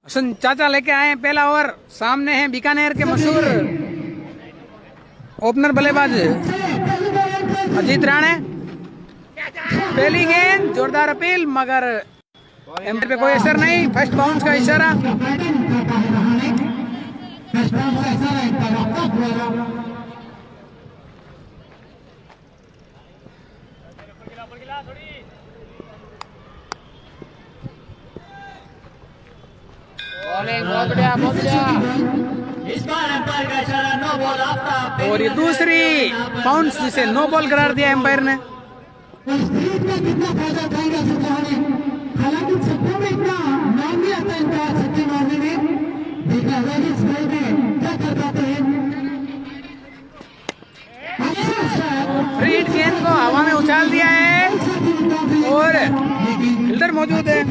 हसन चाचा लेके आए हैं पहला ओवर। सामने है बीकानेर के मशहूर ओपनर बल्लेबाज अजीत राणे। पहली गेंद जोरदार अपील मगर एम्पायर पे कोई असर नहीं। फर्स्ट बाउंस का इशारा। बहुत बढ़िया बहुत बढ़िया। इस बार एम्पायर का इशारा नो बॉल आपका। और ये दूसरी बाउंस जिसे नो बॉल करार दिया एम्पायर ने। कितना फायदा उठाएगा सुधारने, हालांकि छक्कों में इतना नाम भी आता है इनका छक्के मारने में। देखा है इस बॉल में क्या कर पाते हैं। फ्री हिट गेंद को हवा में उछाल दिया है और फील्डर मौजूद है।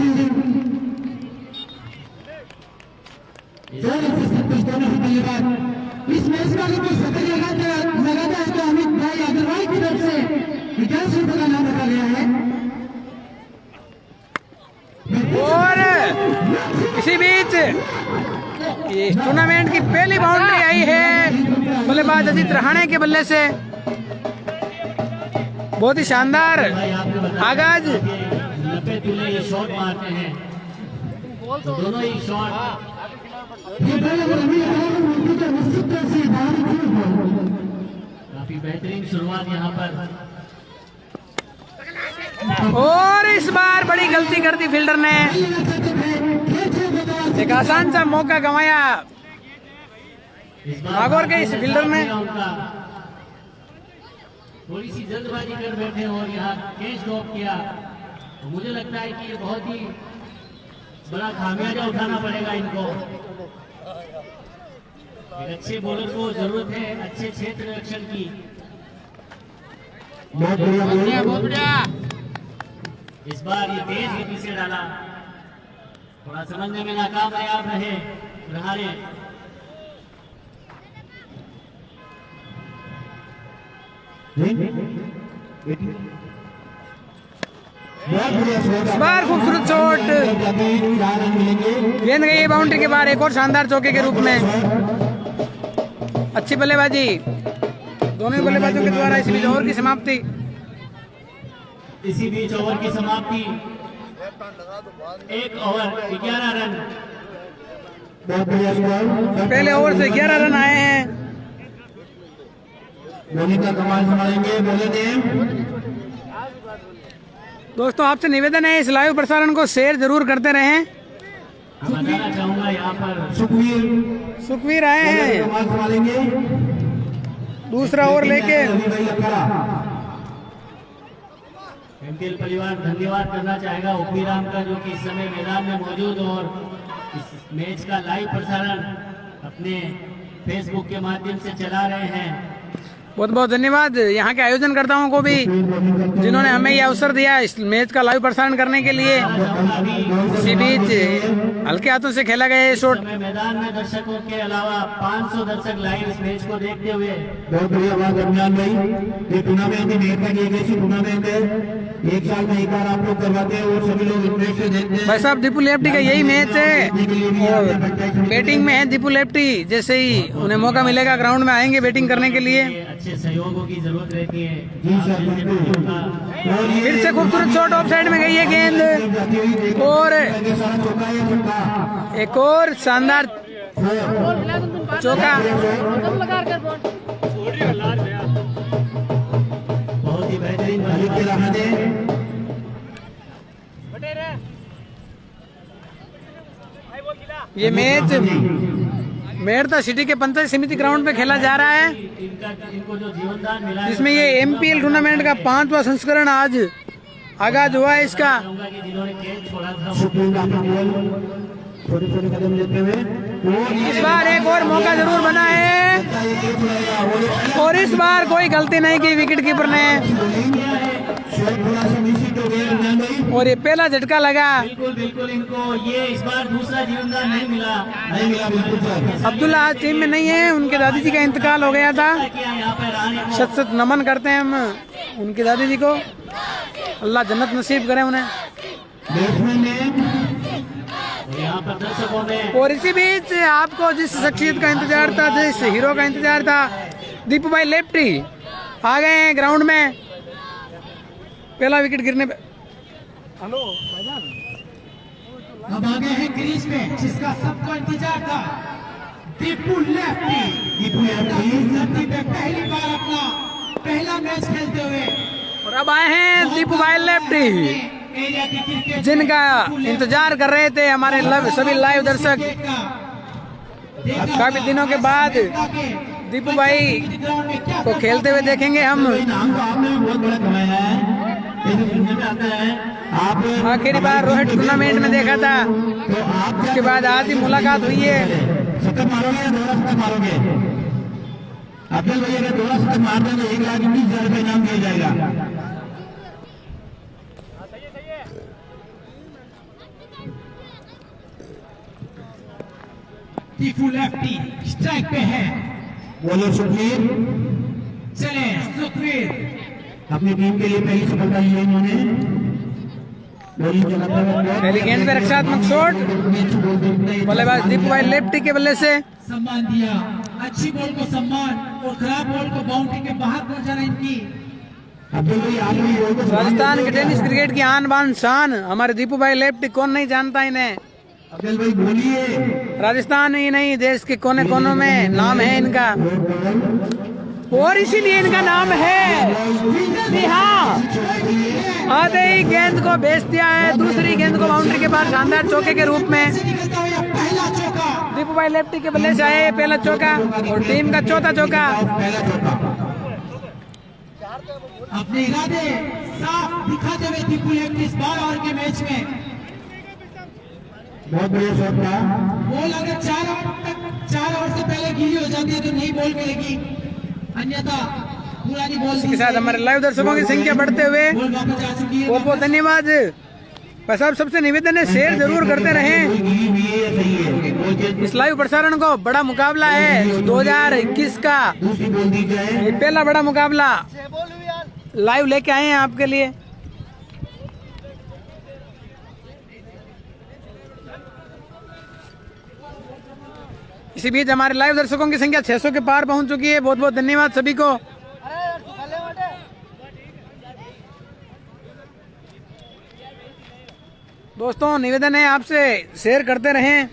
इस मैच का अगर कोई शतक लगाता है तो अमित भाई अग्रवाल की तरफ से 50 रुपए का नाम रखा गया है। और इसी बीच इस टूर्नामेंट की पहली बाउंड्री आई है बल्लेबाज अजीत राणे के बल्ले से। बहुत ही शानदार आगाज। ये शॉट मारते हैं दोनों ही शॉट। काफी बेहतरीन शुरुआत यहाँ पर। और इस बार बड़ी गलती कर दी फील्डर ने। एक आसान सा मौका गंवाया नागौर के इस फील्डर ने। थोड़ी सी जल्दबाजी कर बैठे और यहाँ कैच ड्रॉप किया। तो मुझे लगता है कि ये बहुत ही बड़ा खामियाजा उठाना पड़ेगा इनको। एक अच्छे बॉलर को जरूरत है अच्छे क्षेत्र रक्षण की। बहुत बढ़िया। इस बार ये तेज गति से डाला, थोड़ा समझने में नाकामयाब रहे रहाने। इस बार खूबसूरत शॉट। गेंद गई बाउंड्री के बाहर। एक और शानदार चौके के रूप में। अच्छी बल्लेबाजी दोनों ही बल्लेबाजों के द्वारा। इस बीच ओवर की समाप्ति। इसी बीच ओवर की समाप्ति। एक ओवर 11 रन। पहले ओवर से 11 रन आए हैं। का कमाल संभालेंगे बोले दोस्तों आपसे निवेदन है इस लाइव प्रसारण को शेयर जरूर करते रहें। बताना चाहूंगा यहाँ पर सुखवीर आए हैं दूसरा ओवर लेके। एमपीएल परिवार धन्यवाद करना चाहेगा ओपी राम का, जो कि इस समय मैदान में मौजूद और इस मैच का लाइव प्रसारण अपने फेसबुक के माध्यम से चला रहे हैं। बहुत बहुत धन्यवाद यहाँ के आयोजनकर्ताओं को भी जिन्होंने हमें ये अवसर दिया इस मैच का लाइव प्रसारण करने के लिए। इसी बीच हल्के हाथों से खेला गया ये शॉट। मैदान में दर्शकों के अलावा 500 दर्शक लाइव इस मैच को देखते हुए। बहुत बढ़िया बात अभियान भाई। ये टूर्नामेंट एक ऐसी टूर्नामेंट है, एक साल में एक बार आप लोग करवाते हैं और सभी लोग इंटरेस्ट से देखते हैं। भाई साहब दीपू लेफ्टी का यही मैच है और बैटिंग में है दीपू लेफ्टी। जैसे ही उन्हें मौका मिलेगा ग्राउंड में आएंगे बैटिंग करने के लिए। अच्छे सहयोगों की जरूरत रहती है। जी सर बिल्कुल। फिर से खूबसूरत शॉट ऑफ साइड में गई है गेंद और एक और शानदार चौका। बहुत ही बेहतरीन ये मैच मेड़ता सिटी के पंचायत समिति ग्राउंड में खेला जा रहा है, इनको जो जीवनदान मिला है, जिसमें ये एमपीएल टूर्नामेंट का 5वां संस्करण आज आगाज हुआ है इसका। कि जिन्होंने कैच छोड़ा था छोटे छोटे कदम लेते हुए इस बार एक और मौका जरूर बना है और इस बार कोई गलती नहीं की विकेट कीपर ने और ये पहला झटका लगा। बिल्कुल बिल्कुल इनको ये इस बार दूसरा जीवनदान नहीं मिला। बिल्कुल। अब्दुल्ला आज टीम में नहीं है, उनके दादी जी का इंतकाल हो गया था। यहाँ पर आने शत शत नमन करते हैं हम उनकी दादी जी को। अल्लाह जन्नत नसीब करे उन्हें। बैट्समैन ने यहाँ पर दर्शकों में और इसी बीच आपको जिस शख्सियत का इंतजार था, जिस हीरो का इंतजार था, दीपू भाई लेफ्टी आ गए हैं ग्राउंड में। पहला विकेट गिरने पे हेलो भाईजान अब आ गए हैं क्रीज में, जिसका सबको इंतजार था, दीपू लेफ्टी। दीपू लेफ्टी धरती पे पहली बार अपना पहला मैच खेलते हुए, और अब आए हैं दीपू भाई लेफ्टी, एरिया की क्रिकेट जिनका इंतजार कर रहे थे हमारे सभी लाइव दर्शक। काफी दिनों के बाद दीपू भाई को खेलते हुए देखेंगे हम। नाम तो आपने भी बहुत बड़ा कमाया है, ये जो सुनने में आता है। आप आखिरी बार रोहित टूर्नामेंट में देखा था, तो आप उसके बाद आज ही मुलाकात हुई है। शतक मारोगे या दोहरा शतक मारोगे? अब्दुल भैया अगर दोहरा शतक मार दें तो 1,19,000 रुपये इनाम दिया जाएगा। दीपू लेफ्टी स्ट्राइक पे है, बॉलर सुखवीर। चले सुखवीर अपनी टीम के लिए पहली सफलता ली है इन्होंने। पहली गेंद पे रक्षात्मक शॉट, बल्लेबाज दीपू भाई लेफ्टी के बल्ले से सम्मान दिया, अच्छी बॉल को सम्मान और खराब बॉल को बाउंड्री के बाहर पहुंचाना इनकी। अब्दुल भाई आप भी बॉल को राजस्थान के टेनिस क्रिकेट की आन बान शान हमारे दीपू भाई लेफ्टी, कौन नहीं जानता इन्हें। अब्दुल भाई बोलिए। राजस्थान ही नहीं देश के कोने कोनों में नाम है इनका, और इसीलिए इनका नाम है। जी हाँ, आधे ही गेंद को बेच दिया है, दूसरी गेंद को बाउंड्री के पास शानदार चौके के रूप में पहला चौका दीपू भाई लेफ्टी के बल्ले से आए पहला चौका और टीम का चौथा चौका। अपने इरादे साफ दिखाते हुए दीपू लेफ्टी इस 12 ओवर के मैच में बहुत बढ़िया शॉट था। बॉल अगर 4 ओवर से पहले गीली हो जाती है तो नहीं बॉल करेगी, अन्यथा पुरानी बॉल। इसके साथ हमारे लाइव दर्शकों की संख्या बढ़ते हुए बॉल वापस जा चुकी है। बहुत बहुत धन्यवाद। बस आप सबसे निवेदन है शेयर जरूर करते रहें इस लाइव प्रसारण को। बड़ा मुकाबला है 2021 का, ये पहला बड़ा मुकाबला लाइव लेके आए हैं आपके लिए। इसी बीच हमारे लाइव दर्शकों की संख्या 600 के पार पहुंच चुकी है। बहुत बहुत धन्यवाद सभी को। दोस्तों निवेदन है आपसे शेयर करते रहें,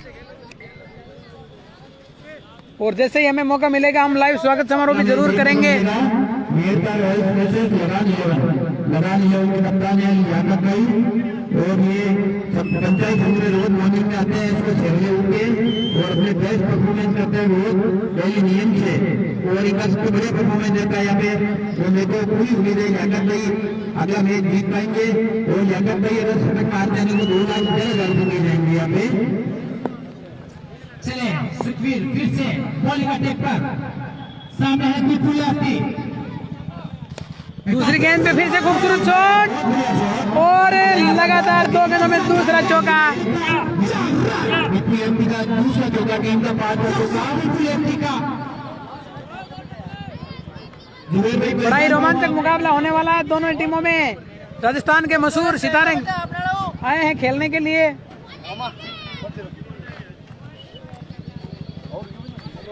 और जैसे ही हमें मौका मिलेगा हम लाइव स्वागत समारोह भी जरूर करेंगे। और ये सब पंचायत समिति रोज मॉर्निंग में आते हैं, इसको खेलने उठे और अपने बेस्ट परफॉर्मेंस करते हैं रोज डेली नियम से, और इनका सबसे बढ़िया परफॉर्मेंस देता है यहाँ पे। तो मेरे को पूरी उम्मीद है याकत भाई अगला मैच जीत पाएंगे, और याकत भाई अगर शतक मार जाने को 2,11,000 रुपये मिल जाएंगे यहाँ पे। चले सुखवीर फिर से बॉलिंग अटैक पर, सामने है दीपू लेफ्टी। दूसरी गेंद पे फिर से खूबसूरत शॉट, और लगातार 2 गेंदों में दूसरा चौका। का दूसरा चौका, टीम का 5वां चौका। बड़ा ही रोमांचक मुकाबला होने वाला है दोनों टीमों में। राजस्थान के मशहूर सितारे आए हैं खेलने के लिए।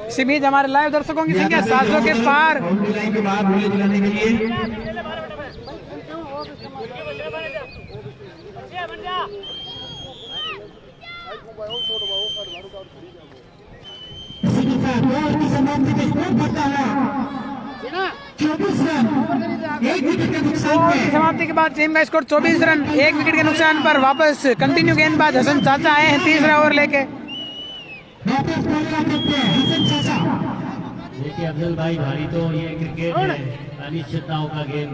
इसी बीच हमारे लाइव दर्शकों की संख्या 700 के पार। समाप्ति के बाद टीम का स्कोर 24 रन, 1 विकेट के नुकसान पर वापस कंटिन्यू गेंदबाज हसन चाचा आए हैं तीसरा ओवर लेके। देखिए अफजल भाई, भारी तो ये क्रिकेट है, अनिश्चितताओं का गेम,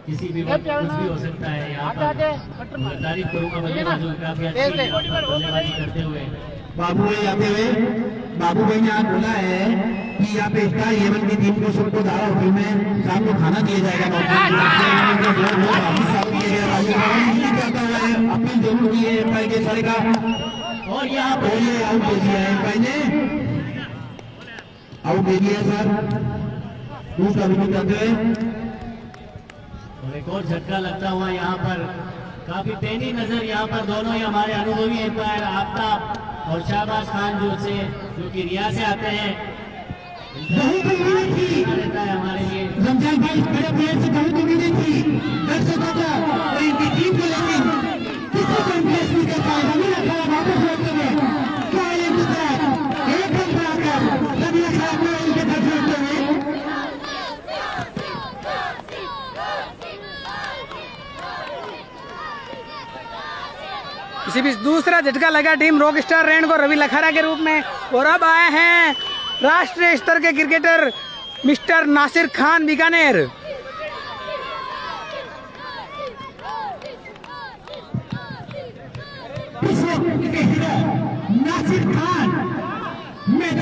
किसी भी वक्त कुछ भी हो सकता है। यहाँ पर मैं तारीफ करूंगा बल्लेबाजों का, बल्लेबाजी करते हुए बाबू भाई आते हुए। बाबू भाई ने आज बोला है कि यहाँ पे स्टार 11 की टीम को सबको दारा होटल में शाम को खाना दिया जाएगा। अपील जरूर की है एम्पायर के सारे का, और यहाँ पे आउट दे दिया है एम्पायर ने, आउट दे दिया सर। दूसरा विकेट करते हुए और एक और झटका लगता हुआ यहाँ पर काफी पैनी नजर यहाँ पर दोनों ही हमारे अनुभवी एम्पायर आफ्ताब और शहबाज खान जो कि रिया से आते हैं। रहता है हमारे लिए रमजान भाई बड़े प्लेयर से बहुत उम्मीदें थी दर्शकों को और इनकी टीम को, लेकिन किसी को इम्प्रेस नहीं कर पाए। रवि अखाड़ा वापस लौटते हुए पहले गुजरात एक रन बनाकर रवि अखाड़ा को इनके साथ जोड़ते हुए इसी बीच दूसरा झटका लगा टीम रॉक स्टार रैन को रवि लखारा के रूप में, और अब आए हैं राष्ट्रीय स्तर के क्रिकेटर मिस्टर नासिर खान बीकानेर। नासिर खान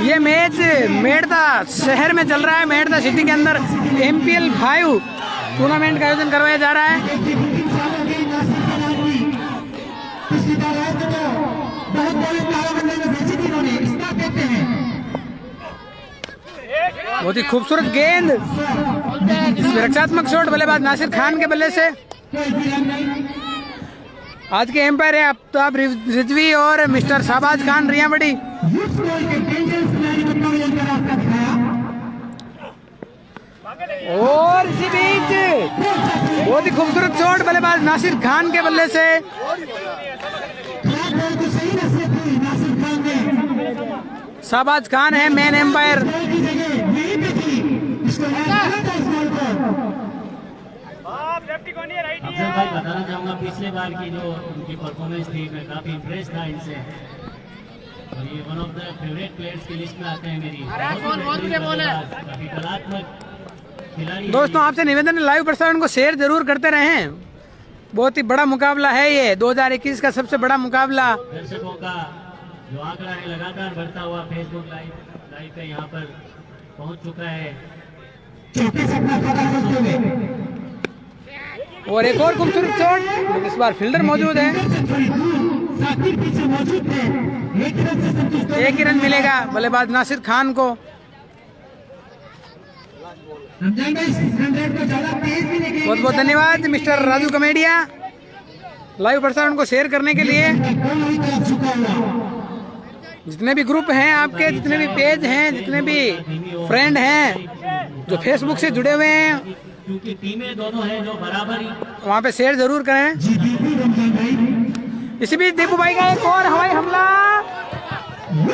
ये मैच मेड़ता शहर में चल रहा है। मेड़ता सिटी के अंदर MPL 5 टूर्नामेंट का आयोजन करवाया जा रहा है। पिछली बार आए थे तो बहुत बड़े तारामंडल में भेजी थी इन्होंने, इसका कहते हैं बहुत ही खूबसूरत गेंद, इसमें रक्षात्मक शॉट बल्लेबाज नासिर खान के बल्ले से। आज के एम्पायर है आफ्ताब रिजवी और मिस्टर शहबाज खान रियाबड़ी। और इसी बीच बहुत ही खूबसूरत शॉट बल्लेबाज नासिर खान के बल्ले से। शहबाज खान है मेन एम्पायर। अफजल भाई बताना चाहूंगा पिछले बार की जो उनकी परफॉर्मेंस थी, मैं काफी इम्प्रेस था इनसे, और ये one of the favourite players की लिस्ट में आते हैं मेरी। काफी कलात्मक खिलाड़ी। दोस्तों आपसे निवेदन है लाइव प्रसारण को शेयर जरूर करते रहें। बहुत ही बड़ा मुकाबला है ये 2021 का सबसे बड़ा मुकाबला। दर्शकों का जो आंकड़ा है लगातार बढ़ता हुआ फेसबुक लाइव पे यहाँ पर पहुंच चुका है। और एक और खूबसूरत शॉट, इस बार फील्डर मौजूद है। एक ही रन मिलेगा बल्लेबाज नासिर खान को। बहुत बहुत धन्यवाद मिस्टर राजू कमेडिया लाइव प्रसारण को शेयर करने के लिए। जितने भी ग्रुप हैं आपके, जितने भी पेज हैं, जितने भी फ्रेंड हैं जो फेसबुक से जुड़े हुए हैं, क्योंकि टीमें दोनों हैं जो बराबर ही, वहाँ पे शेयर जरूर करें। इसी बीच दीपू भाई का एक और हवाई हमला,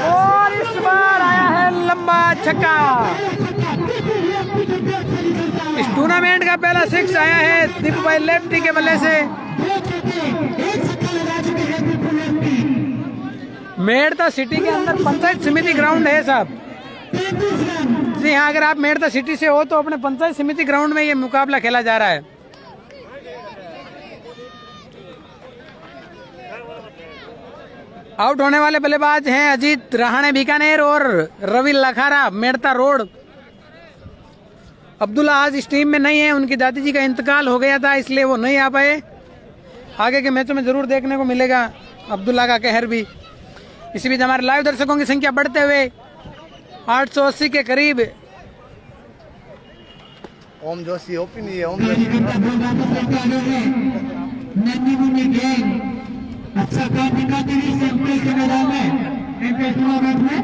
और इस बार आया है लंबा छक्का। इस टूर्नामेंट का पहला 6 आया है दीपू भाई लेफ्टी के बल्ले से। मेड़ता सिटी के अंदर पंचायत समिति ग्राउंड है साहब। जी हाँ, अगर आप मेड़ता सिटी से हो तो अपने पंचायत समिति ग्राउंड में ये मुकाबला खेला जा रहा है। आउट होने वाले बल्लेबाज हैं अजीत रहाणे बीकानेर और रवि लखारा मेड़ता रोड। अब्दुल्ला आज इस टीम में नहीं है, उनकी दादी जी का इंतकाल हो गया था इसलिए वो नहीं आ पाए। आगे के मैचों में जरूर देखने को मिलेगा अब्दुल्ला का कहर भी। इसी बीच हमारे लाइव दर्शकों की संख्या बढ़ते हुए 880 के करीब। ओम जोशी ओपी नहीं है। अच्छा काम दिखाते हुए एमपीएल के मैदान में, एमपीएल टूर्नामेंट में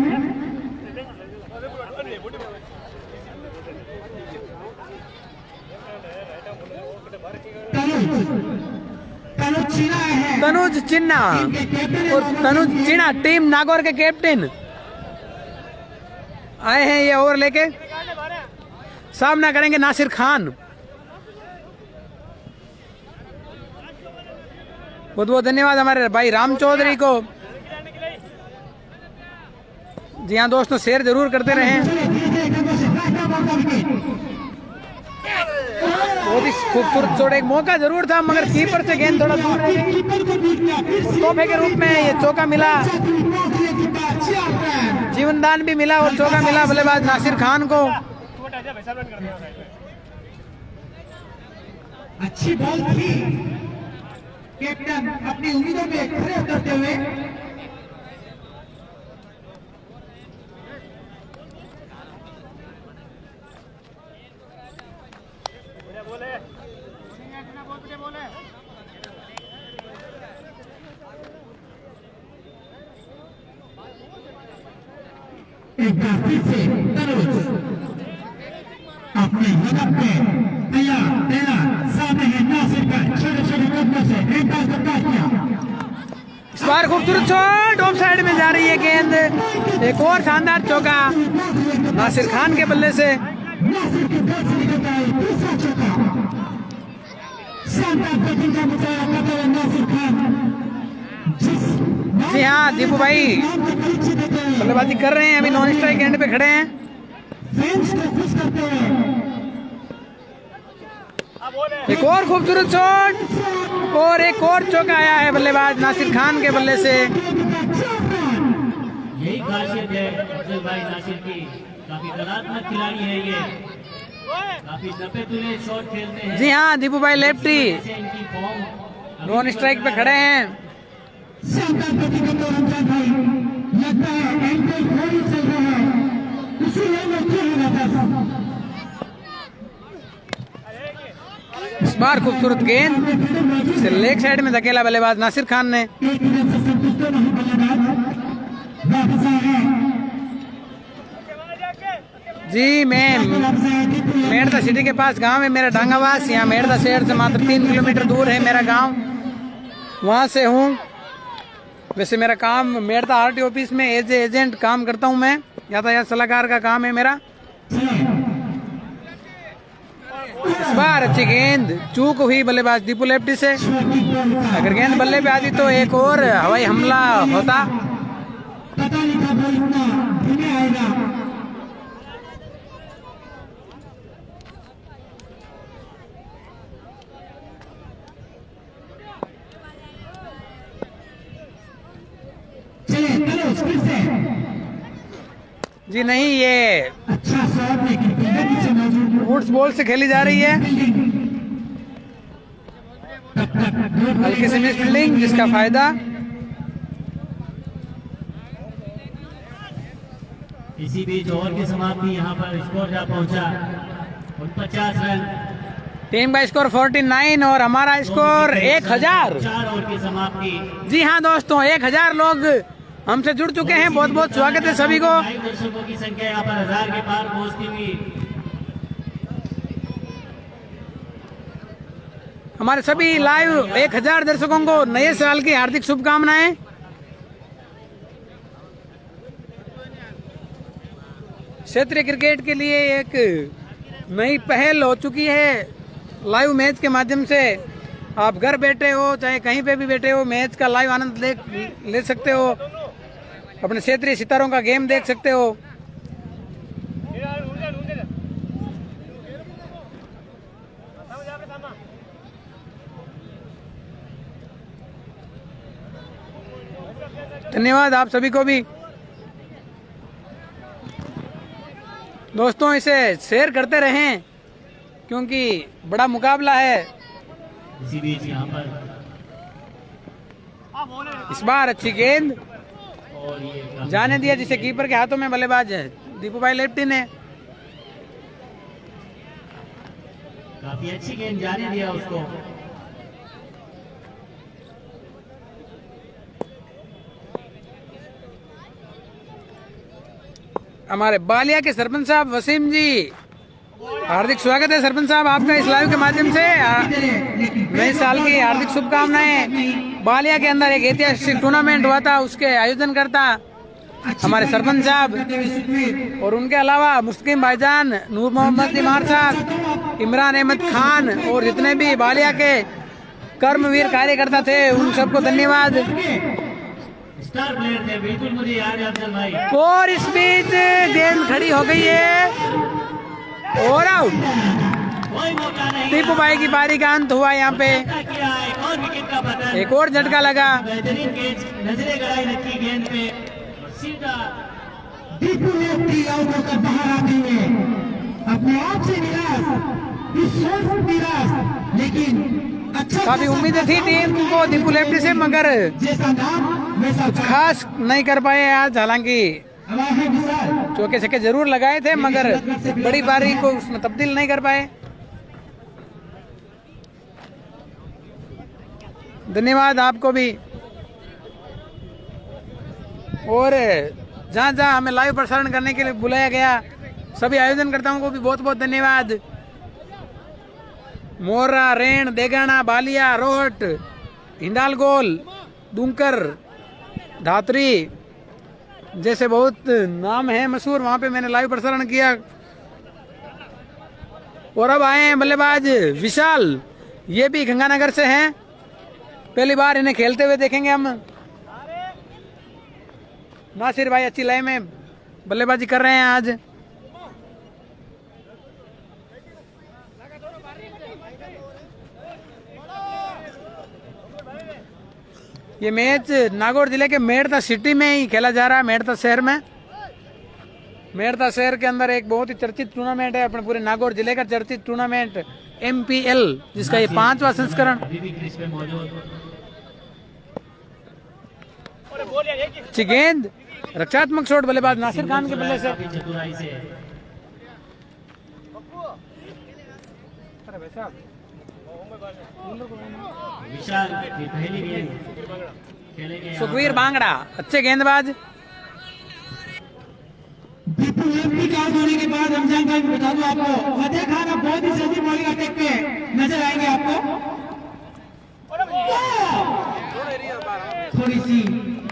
तनुज चिन्ना और तनुज चिन्ना टीम नागौर के कैप्टन आए हैं ये ओवर लेके। सामना करेंगे नासिर खान। बहुत बहुत धन्यवाद हमारे भाई राम चौधरी को। जी हाँ दोस्तों, शेयर जरूर करते रहें। बहुत ही खूबसूरत शॉट, एक मौका जरूर था मगर कीपर से गेंद थोड़ा दूर रह गई। तोहफे के रूप में ये चौका मिला, जीवनदान भी मिला और चौका मिला बल्लेबाज नासिर खान को। अच्छी बॉल थी, कैप्टन अपनी उम्मीदों पे खरे उतरते हुए एक बार फिर से तनुज अपने हदफ पे तैयार तेरा सामने है नासिर का छोटे छोटे कदमों से एक पास करता किया। इस बार खूबसूरत शॉट ऑफ साइड में जा रही है गेंद। एक और शानदार चौका नासिर खान के बल्ले से। नासिर के बॉल से निकलता है दूसरा चौका। शानदार बैटिंग का मुजाहरा करता है नासिर खान। जी हाँ दीपू भाई बल्लेबाजी कर रहे हैं, अभी नॉन स्ट्राइक एंड पे खड़े हैं। फैंस को खुश करते हैं। एक और खूबसूरत शॉट और एक और चौका आया है बल्लेबाज नासिर खान के बल्ले से। यही खासियत है अफजल भाई नासिर की, काफी कलात्मक खिलाड़ी है ये, काफी नपे तुले शॉट खेलते हैं। जी हाँ दीपू भाई लेफ्टी इनकी फॉर्म नॉन स्ट्राइक पे खड़े हैं। शानदार बैटिंग करते हैं रमजान भाई। लगता है एंगल होली चल रहा है, इसीलिए मैं क्यों नहीं रहता। इस बार खूबसूरत गेंद से लेग साइड में धकेला बल्लेबाज नासिर खान ने। एक मिनट से संतुष्ट नहीं बल्लेबाज वापस आए हैं। जी मैं मेड़ता सिटी के पास गांव है मेरा डांगावास। यहाँ मेड़ता शहर से मात्र 3 किलोमीटर दूर है मेरा गांव, वहाँ से हूँ। वैसे मेरा काम मेड़ता आरटीओ ऑफिस में एज एजेंट काम करता हूँ मैं, यातायात सलाहकार का काम है मेरा। इस बार अच्छी गेंद चूक हुई बल्लेबाज दीपू लेफ्टी से। अगर गेंद बल्ले पे आती तो एक और हवाई हमला होता। पता नहीं था बॉल इतना धीमे आएगा। चले तनुज फिर से जी नहीं, ये अच्छा शॉट लेकिन फील्डर नीचे मौजूद। वुड्स बॉल से खेली जा रही है, हल्की सी मिस फील्डिंग जिसका फायदा। इसी बीच ओवर की समाप्ति, यहाँ पर स्कोर जा पहुंचा 49 रन। टीम का स्कोर 49 और हमारा स्कोर 1000। 4 ओवर की समाप्ति। जी हाँ दोस्तों, 1000 लोग हमसे जुड़ चुके हैं। बहुत बहुत स्वागत है सभी को। लाइव दर्शकों की संख्या यहाँ पर 1000 के पार पहुंचती हुई। हमारे सभी लाइव 1000 दर्शकों को नए साल की हार्दिक शुभकामनाएं। क्षेत्रीय क्रिकेट के लिए एक नई पहल हो चुकी है। लाइव मैच के माध्यम से आप घर बैठे हो चाहे कहीं पे भी बैठे हो मैच का लाइव आनंद ले सकते हो, अपने क्षेत्रीय सितारों का गेम देख सकते हो। धन्यवाद आप सभी को भी। दोस्तों इसे शेयर करते रहें क्योंकि बड़ा मुकाबला है। इसी बीच यहाँ पर इस बार अच्छी गेंद और ये जाने दिया जिसे कीपर के हाथों में बल्लेबाज है दीपू भाई लेफ्टी ने। काफी अच्छी गेंद जाने दिया उसको। हमारे बालिया के सरपंच साहब वसीम जी, हार्दिक स्वागत है सरपंच साहब आपका इस लाइव के माध्यम से। नए साल की हार्दिक शुभकामनाएं। बालिया के अंदर एक ऐतिहासिक टूर्नामेंट हुआ था, उसके आयोजन करता हमारे सरपंच साहब और उनके अलावा मुस्लिम भाईजान, नूर मोहम्मद इमार साहब, इमरान अहमद खान और जितने भी बालिया के कर्मवीर कार्यकर्ता थे उन सबको धन्यवाद। स्टार प्लेयर थे, बिल्कुल मुझे याद है अफजल भाई। और इस बीच गेंद खड़ी हो गई है और आउट। कोई मौका नहीं। दीपू भाई की पारी का अंत हुआ यहाँ पे। किया एक और विकेट का पतन। एक और झटका लगा। बेहतरीन गेंद, नजरें गड़ाई रखी गेंद पे और सीधा दीपू लेफ्टी आउट होकर बाहर आ गई है। अपने आप से निराश, इस शॉट से निराश, लेकिन अच्छा काफी उम्मीदें थी टीम को दीपू लेफ्टी से, मगर जैसा नाम वैसा कुछ खास नहीं कर पाए आज। हालांकि हवा है विशाल। चौके छक्के जरूर लगाए थे मगर बड़ी पारी को उसमें तब्दील नहीं कर पाए। धन्यवाद आपको भी। और जहाँ जहाँ हमें लाइव प्रसारण करने के लिए बुलाया गया, सभी आयोजनकर्ताओं को भी बहुत बहुत धन्यवाद। मोरा, रेण, देगाना, बालिया, रोहट, हिंडालगोल, दुंकर, धात्री जैसे बहुत नाम है मशहूर, वहाँ पे मैंने लाइव प्रसारण किया। और अब आए हैं बल्लेबाज विशाल, ये भी गंगानगर से हैं, पहली बार इन्हें खेलते हुए देखेंगे हम। नासिर भाई अच्छी लय में बल्लेबाजी कर रहे हैं आज। ये मैच नागौर जिले के मेड़ता सिटी में ही खेला जा रहा है, मेड़ता शहर में। मेड़ता शहर के अंदर एक बहुत ही चर्चित टूर्नामेंट है, अपने पूरे नागौर जिले का चर्चित टूर्नामेंट MPL, जिसका ये 5वां संस्करण। अच्छी गेंद, रक्षात्मक शॉट बल्लेबाज नासिर खान के बल्ले से। सुखवीर बांगड़ा अच्छे गेंदबाज। आउट होने के बाद रमजान भाई बता दूं आपको, फतेह खान अब बहुत ही जल्दी बॉलिंग अटैक पे नजर आएंगे आपको। थोड़ी सी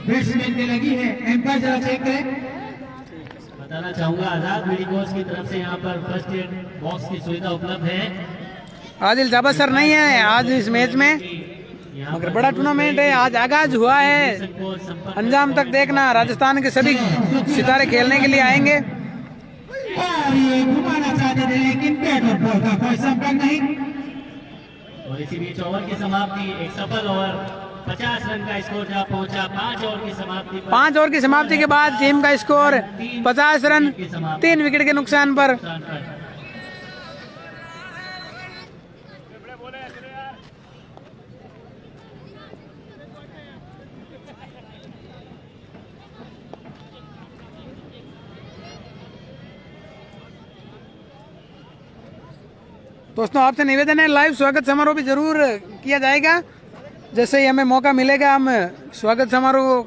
बैट्समैन पे लगी है, एम्पायर जरा चेक करें। बताना चाहूंगा आजाद मेडिकोस की तरफ से यहाँ पर फर्स्ट एड बॉक्स की सुविधा उपलब्ध है। आदिल जाबा सर नहीं है आज इस मैच में, मगर बड़ा टूर्नामेंट है, आज आगाज हुआ है, अंजाम तक देखना। राजस्थान के सभी सितारे खेलने के लिए आएंगे। और ये घुमाना चाहते थे लेकिन बैट और बॉल का कोई संपर्क नहीं। और इसी बीच ओवर की समाप्ति, एक सफल ओवर, 50 रन का स्कोर जहाँ पहुंचा। 5 ओवर की समाप्ति, 5 ओवर की समाप्ति के बाद टीम का स्कोर 50 रन, 3 विकेट के नुकसान पर। दोस्तों आपसे निवेदन है, लाइव स्वागत समारोह भी जरूर किया जाएगा। जैसे ही हमें मौका मिलेगा हम स्वागत समारोह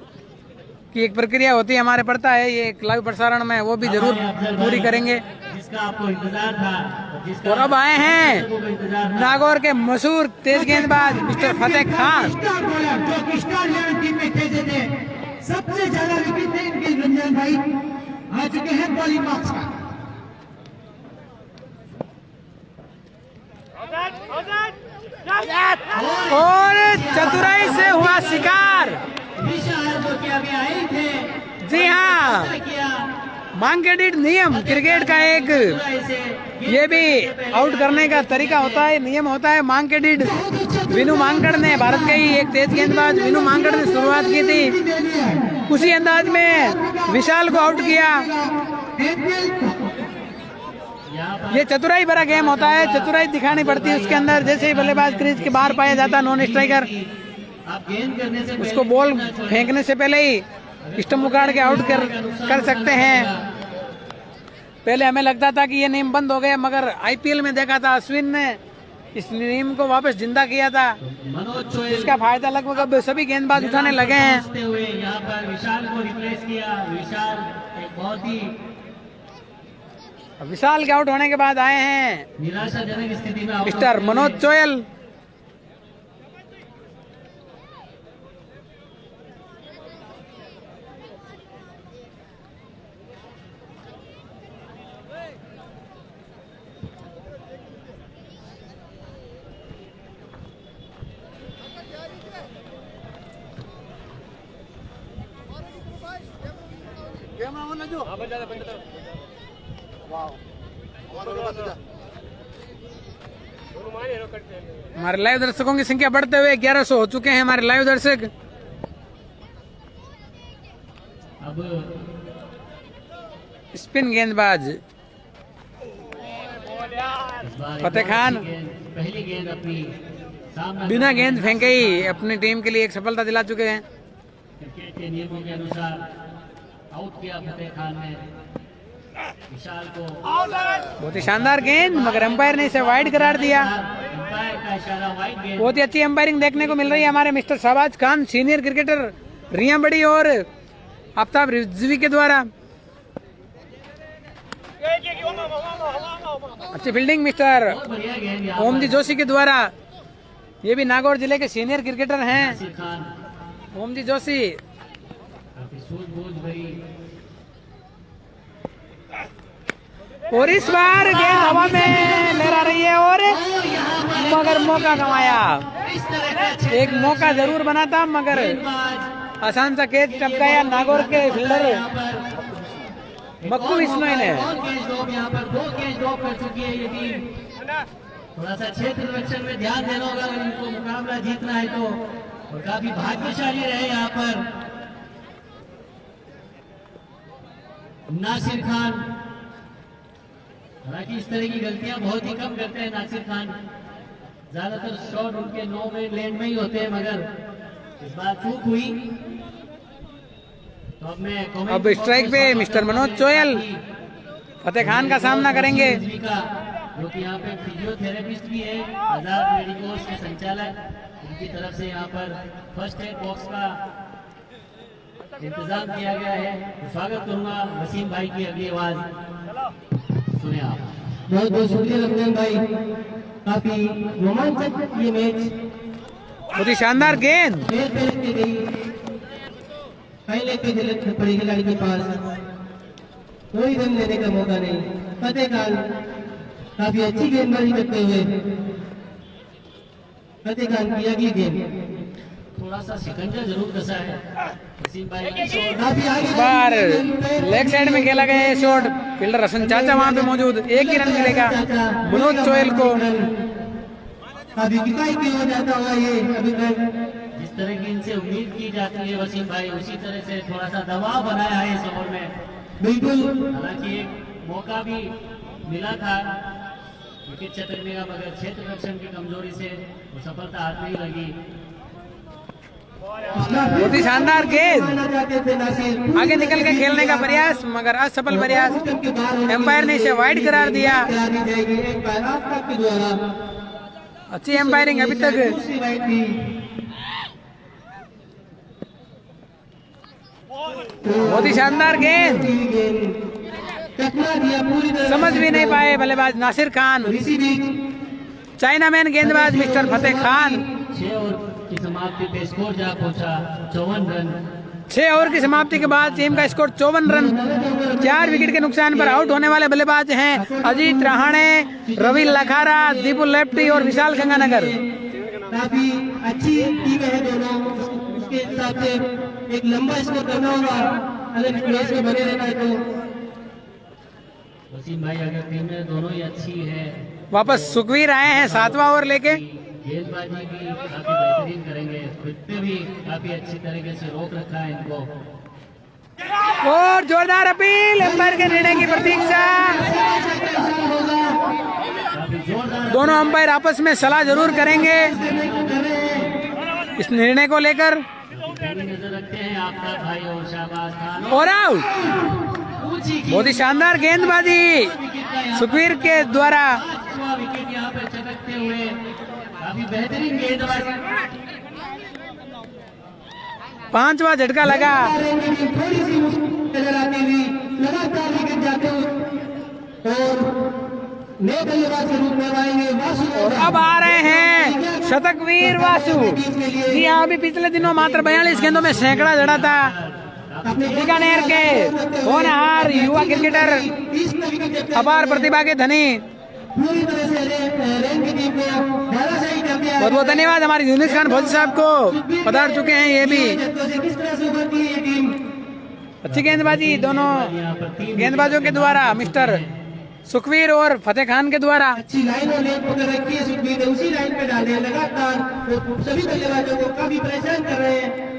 की एक प्रक्रिया होती है, हमारे पड़ता है ये एक लाइव प्रसारण में, वो भी जरूर पूरी करेंगे। जिसका आपको इंतजार था। और अब आए हैं नागौर के मशहूर तेज गेंदबाज मिस्टर फतेह खान। स्टार बॉलर जो कि स्टार 11 टीम में खेलते थे, सबसे ज्यादा विकेट इनके रंजन भाई आ चुके हैं बॉलिंग बॉक्स का। और चतुराई से हुआ शिकार। जी हाँ, मांगेडिड नियम क्रिकेट का एक ये भी आउट करने का तरीका होता है, नियम होता है मांगेडिड। विनू मांगड़ ने, भारत के ही एक तेज गेंदबाज विनू मांगड़ ने शुरुआत की थी, उसी अंदाज में विशाल को आउट किया। ये चतुराई भरा गेम होता है, चतुराई दिखानी पड़ती है उसके अंदर। जैसे ही बल्लेबाज क्रीज के बाहर पाया जाता है नॉन स्ट्राइकर, उसको बॉल फेंकने से पहले ही स्टंप उखाड़ के आउट कर सकते हैं। पहले हमें लगता था कि ये नियम बंद हो गए, मगर IPL में देखा था अश्विन ने इस नियम को वापस जिंदा किया था, इसका फायदा लगभग अब सभी गेंदबाज उठाने लगे हैं। यहाँ पर विशाल को रिप्लेस किया। विशाल एक बहुत ही विशाल के आउट होने के बाद आए हैं निराशाजनक स्थिति में मिस्टर मनोज चोयल। हमारे लाइव दर्शकों की संख्या बढ़ते हुए 1100 हो चुके हैं हमारे लाइव दर्शक। अब स्पिन गेंदबाज फतेह खान पहली गेंद अपनी सामने बिना गेंद फेंके ही अपनी टीम के लिए एक सफलता दिला चुके हैं। क्रिकेट के नियमों के अनुसार आउट किया फतेह खान ने विशाल को। बहुत ही शानदार गेंद, मगर अंपायर ने इसे वाइड करार दिया। अंपायर का इशारा वाइड गेंद। बहुत ही अच्छी अंपायरिंग देखने को मिल रही है हमारे mister Shahbaz Khan, senior cricketer, Riya बड़ी और आफ्ताब रिजवी के द्वारा। अच्छी फील्डिंग मिस्टर बहुत बढ़िया गेंद यहाँ ओमजी जोशी के द्वारा। ये भी नागौर जिले के सीनियर क्रिकेटर हैं नासिर खान ओमजी जोशी। काफी सूझबूझ भरी और इस बार गेंद हवा में लहरा रही है और मगर मौका गंवाया। इस तरह का एक मौका जरूर बना था मगर गेंदबाज आसान सा कैच टपकाया नागौर के फील्डर यहाँ पर मक्कू इस्माइल है। और कैच ड्रॉप यहाँ पर 2 कैच ड्रॉप कर चुकी है ये टीम। थोड़ा सा क्षेत्र रक्षण में ध्यान देना होगा अगर इनको मुकाबला जीतना है तो। और काफी भाग्यशाली रहे यहाँ पर नासिर खान। हालांकि इस तरह की गलतियां बहुत ही कम करते हैं नासिर खान, ज्यादातर शॉट उनके 9 में लैंड में ही होते हैं, मगर इस बार चूक हुई। तो अब स्ट्राइक पे मिस्टर मनोज चोयल फतेह खान का सामना करेंगे। जो कि यहाँ पे फिजियोथेरेपिस्ट भी है, आजाद मेडिकोर्स के संचालक, उनकी तरफ से यहाँ पर फर्स्ट एड बॉक्स का इंतजाम किया गया है। तो स्वागत करूंगा वसीम भाई की अगली आवाज सुने आप। बहुत बहुत शुक्रिया रमजान भाई, काफी रोमांचक ये मैच। बहुत ही शानदार गेंद। पहले पे गई, पहले पे गलत पड़ी खिलाड़ी के पास, कोई रन लेने का मौका नहीं। फतेह खान काफी अच्छी गेंदबाजी करते हुए फतेह खान की अगली गेंद थोड़ा सा शिकंजा जरूर कसा है वसीम भाई की शॉट। काफी आगे इस बार लेग साइड में खेला गया है शॉट। फील्डर हसन चाचा वहां पे मौजूद। एक ही रन मिलेगा मनोज चोयल को। काफी किफायती हो जाता हुआ ये अभिनंदन। जिस तरह की इनसे उम्मीद की जाती है वसीम भाई, उसी तरह से थोड़ा सा दबाव बनाया है इस ओवर में। बिल्कुल हालांकि एक मौका भी मिला था विकेट चटकने का, मगर क्षेत्र रक्षण की कमजोरी से वो सफलता हाथ नहीं लगी। बहुत ही शानदार गेंद। चाहते थे नासिर, आगे निकल के खेलने का प्रयास मगर असफल प्रयास। एम्पायर ने इसे वाइड करार दिया। करा दी जाएगी एम्पायर आफ्ताब के द्वारा। अच्छी एम्पायरिंग अभी तक। दूसरी वाइड थी। बहुत ही शानदार गेंद। टकरा दिया पूरी तरह। समझ भी नहीं पाए बल्लेबाज नासिर खान। इसी बीच चाइनामैन गेंदबाज मिस्टर फतेह खान। 6 ओवर की समाप्ति पे स्कोर जा पहुंचा 54 रन। 6 ओवर की समाप्ति के बाद टीम का स्कोर 54 रन। 4 विकेट के नुकसान पर आउट होने वाले बल्लेबाज हैं अजीत रहाणे, रवि लखारा, दीपू लेफ्टी और विशाल गंगानगर। काफी अच्छी टीम है दोनों। उसके हिसाब से एक लंबा स्कोर करना होगा अगर इस मैच में बने रहना है तो। वसीम भाई अगर टीम में दोनों ही अच्छी है, वापस सुखवीर आए हैं 7वां ओवर लेके। गेंदबाजी भी काफी बेहतरीन करेंगे। खुद पे भी काफी अच्छी तरीके से रोक रखा है इनको। और जोरदार अपील अंपायर के निर्णय की प्रतीक्षा। काफी जोरदार दोनों अंपायर आपस में सलाह जरूर करेंगे इस निर्णय को लेकर। नजर रखते हैं आपका भाई और शाहबाज खान। और आउट। बहुत ही शानदार गेंदबाजी सुखवीर के द्वारा। 5वां विकेट यहाँ पे चटकते हुए काफी बेहतरीन गेंदबाजी। 5वां झटका लगा। थोड़ी सी मुश्किल नजर आती हुई लगातार विकेट जाते हुए और नए बल्लेबाज के रूप में आएंगे वासु। और अब आ रहे हैं शतकवीर वासु। जी हाँ, अभी पिछले दिनों मात्र 42 गेंदों में सैकड़ा जड़ा था। बीकानेर के होनहार युवा क्रिकेटर, अपार प्रतिभा के धनी। पूरी तरह से रैंक की टीम में धाराशाही कामयाब। बहुत बहुत धन्यवाद हमारे यूनिस खान फौजी साहब को पधार चुके हैं। ये भी किस तरह से उभरती है ये टीम। अच्छी गेंदबाजी दोनों गेंदबाजों के द्वारा, मिस्टर सुखवीर और फतेह खान के द्वारा। अच्छी लाइन और लेन पकड़ रखी है सुखबीर ने, उसी लाइन पे डाले लगातार। वो सभी बल्लेबाजों को काफी परेशान कर रहे हैं।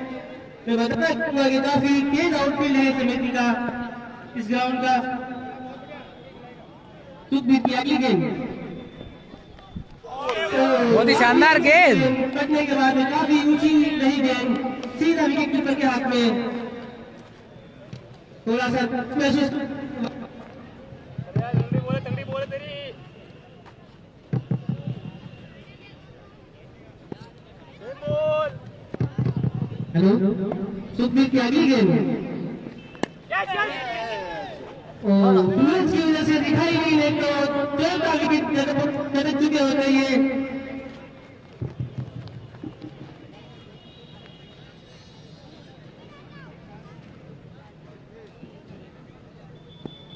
मैं बताना चाहूंगा कि काफी तेज आउटफील्ड है समिति का इस ग्राउंड का। सुखबीर की अगली गेंद बहुत ही शानदार गेंद। कटने के बाद में काफी ऊंची रही गेंद, सीधा विकेट कीपर के हाथ में। थोड़ा सा महसूस हेलो सुखबीर की अगली गेंद और सूरज की वजह से दिखाई नहीं, नहीं तो 12 विकेट गड़क चुके होते ये।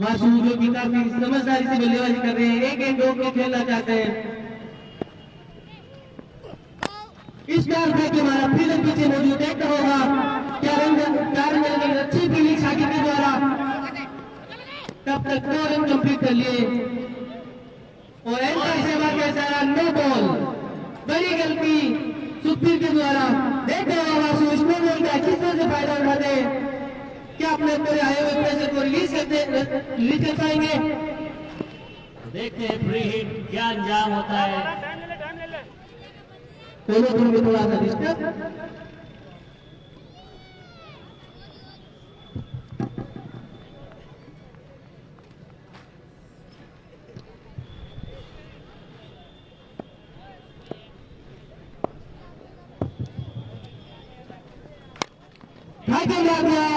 वासु जो कि काफी समझदारी से बल्लेबाजी कर रहे हैं, एक एक दो खेलना चाहते हैं। इस बार देखिए हमारा फील्डर पीछे मौजूद देखता होगा क्या रन अच्छी फील्डिंग शाकिब के द्वारा तब तक 2 रन कंप्लीट कर लिए और एंकर सेवा का इशारा नो बॉल, बड़ी गलती सुखबीर के द्वारा। देखते होगा वासु इस नो बॉल का किस तरह से फायदा उठाते हैं, क्या अपने पूरे आए हुए प्रेशर को रिलीज कर पाएंगे। देखते हैं फ्री हिट क्या अंजाम होता है। दोनों टीम में थोड़ा सा डिस्टर्ब।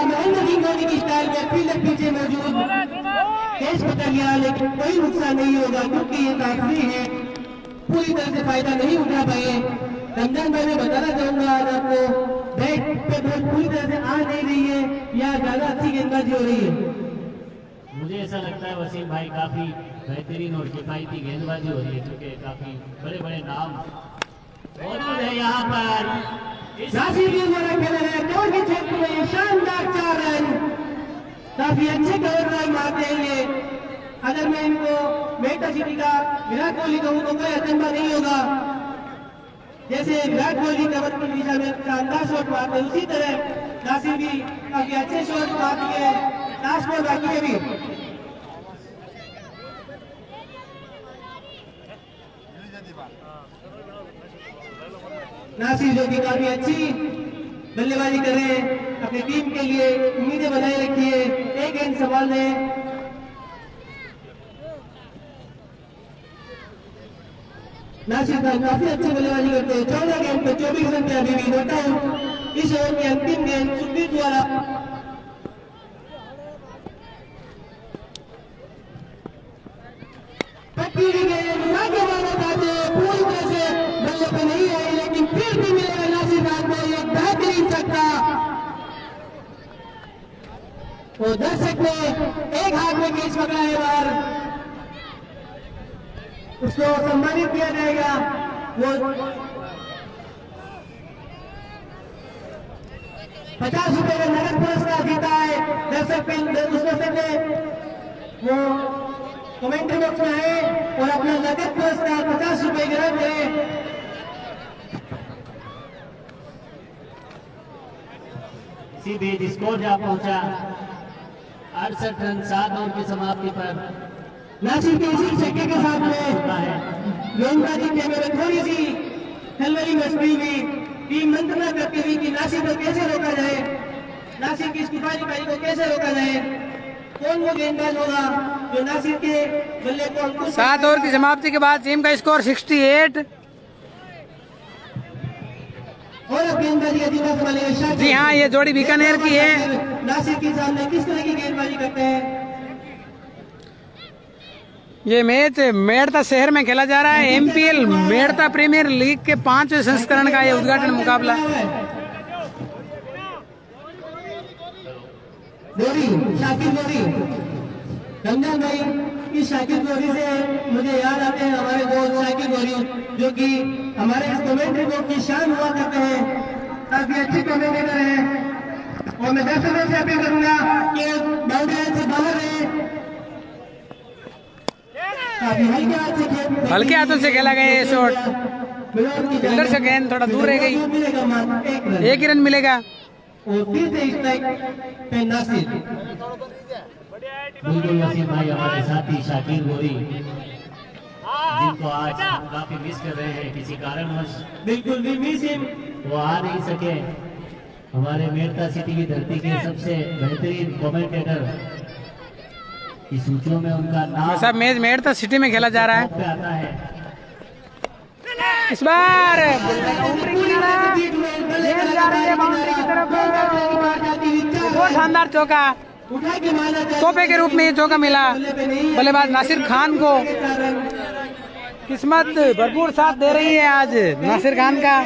महेंद्र सिंह धोनी की स्टाइल में फील्डर पीछे मौजूद, कैच पकड़ लिया लेकिन कोई नुकसान नहीं होगा क्योंकि ये काफी है, पूरी तरह से फायदा नहीं उठा पाए। रमजान भाई मैं बताना चाहूंगा आज आपको, बैट पे बॉल पूरी तरह से आ नहीं रही है या ज्यादा अच्छी गेंदबाजी हो रही है। मुझे ऐसा लगता है वसीम भाई काफी बेहतरीन और किफायती गेंदबाजी हो रही है क्योंकि काफी बड़े बड़े नाम मौजूद है यहाँ पर। नासिर के द्वारा खेला गया कवर के क्षेत्र में ये शानदार 4 रन, काफी अच्छे कवर ड्राइव मारते हैं ये। अगर मैं इनको मेहता सिटी का विराट कोहली कहूँ तो कोई अचंभा नहीं होगा। जैसे विराट कोहली कवर की दिशा में शानदार शॉट मारते हैं उसी तरह नासिर भी काफी अच्छे शॉट मारती है। लास्ट में बाकी है भी नासिर जो कि काफी अच्छी बल्लेबाजी कर रहे हैं, अपनी टीम के लिए उम्मीदें बनाए रखी है। एक गेंद सवाल में नासिर खान काफी अच्छी बल्लेबाजी करते हैं। 14 गेंद पे 24 रन पे अभी भी नॉट आउट। इस ओवर की अंतिम गेंद सुखबीर द्वारा पट्टी की गेंद भाग्य वाला बाते पूरी तरह से बल्ले पे नहीं आई लेकिन फिर भी मिलेगा नासिर खान को एक बेहतरीन छक्का। वो दर्शक ने एक हाथ में कैच पकड़ा है बार, उसको सम्मानित किया जाएगा। वो 50 रुपए का नगद पुरस्कार जीता है। दर्शक उसमें वो कमेंट्री बॉक्स में आए और अपना नगद पुरस्कार 50 रुपए ग्रहण करें। इसी बीच स्कोर जा पहुंचा 68 रन 7 ओवर की समाप्ति पर। नासिर के इसी छक्के के साथ में गेंदबाजी के में थोड़ी सी हलवली मचली हुई, टीम मंत्रणा करती हुई कि नासिर को कैसे रोका जाए, नासिर की इस किफायती को कैसे रोका जाए, कौन वो गेंदबाज होगा जो नासिर के बल्ले को 7 ओवर की समाप्ति के बाद टीम का स्कोर 68। और अब गेंदबाजी का जीता संभालेगा। जी हाँ, ये जोड़ी बीकानेर की है। नासिर के सामने किस तरह की गेंदबाजी करते हैं। ये मैच मेड़ता शहर में खेला जा रहा है। एमपीएल मेड़ता प्रीमियर लीग के 5वें संस्करण का ये उद्घाटन मुकाबला। गोरी शाकिर गोरी, रमजान भाई इस शाकिर गोरी से मुझे याद आते हैं हमारे दोस्त शाकिर गोरी जो कि हमारे इस कमेंट्री बोर्ड की शान हुआ करते हैं, काफी अच्छे कमेंटेटर हैं। और मैं दर्शकों से अपील करूंगा कि बाउंड्री से बाहर रहे, काफी हल्के हाथों से खेला गया ये शॉट। फील्डर से गेंद थोड़ा दूर रह गई, 1 ही रन मिलेगा। और फिर से स्ट्राइक पे नासिर। बिल्कुल वसीम भाई हमारे साथी शाकिर गोरी जिनको आज हम काफी मिस कर रहे हैं किसी कारणवश, बिल्कुल भी मिस हिम, वो आ नहीं सके। हमारे मेड़ता सिटी की धरती के सबसे बेहतरीन कमेंटेटर की सूचियों में उनका नाम सब मैच मेड़ता सिटी में खेला जा रहा है। पे आता है। इस बार बहुत शानदार चौका, उठा के मारना चाहिए। तोहफे के रूप में ये चौका मिला बल्लेबाज नासिर खान को। किस्मत भरपूर साथ दे रही है आज नासिर खान का।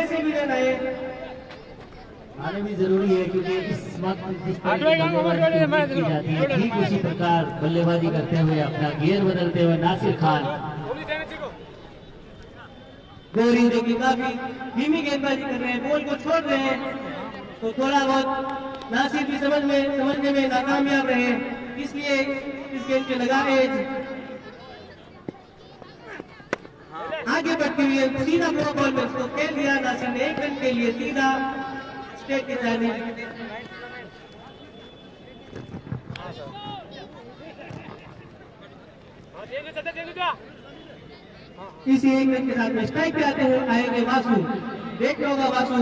आने भी जरूरी है क्योंकि इस वक्त जिस तरह की बल्लेबाजी की जाती है ठीक उसी प्रकार बल्लेबाजी करते हुए अपना गियर बदलते हुए नासिर खान। गौरी जो कि काफी धीमी गेंदबाजी कर रहे हैं, बॉल को छोड़ रहे हैं, तो थोड़ा बहुत नासिर भी समझने में नाकामयाब रहे, इसलिए इस गेंद के लगा एज। आगे बढ़ती हुई है, सीधा प्रो बॉल में उसको खेल दिया नासिर ने 1 रन के लिए सीधा स्टेट की जानिब। इसी 1 रन के साथ में स्ट्राइक पे आते हुए आएंगे वासु। देखना होगा वासु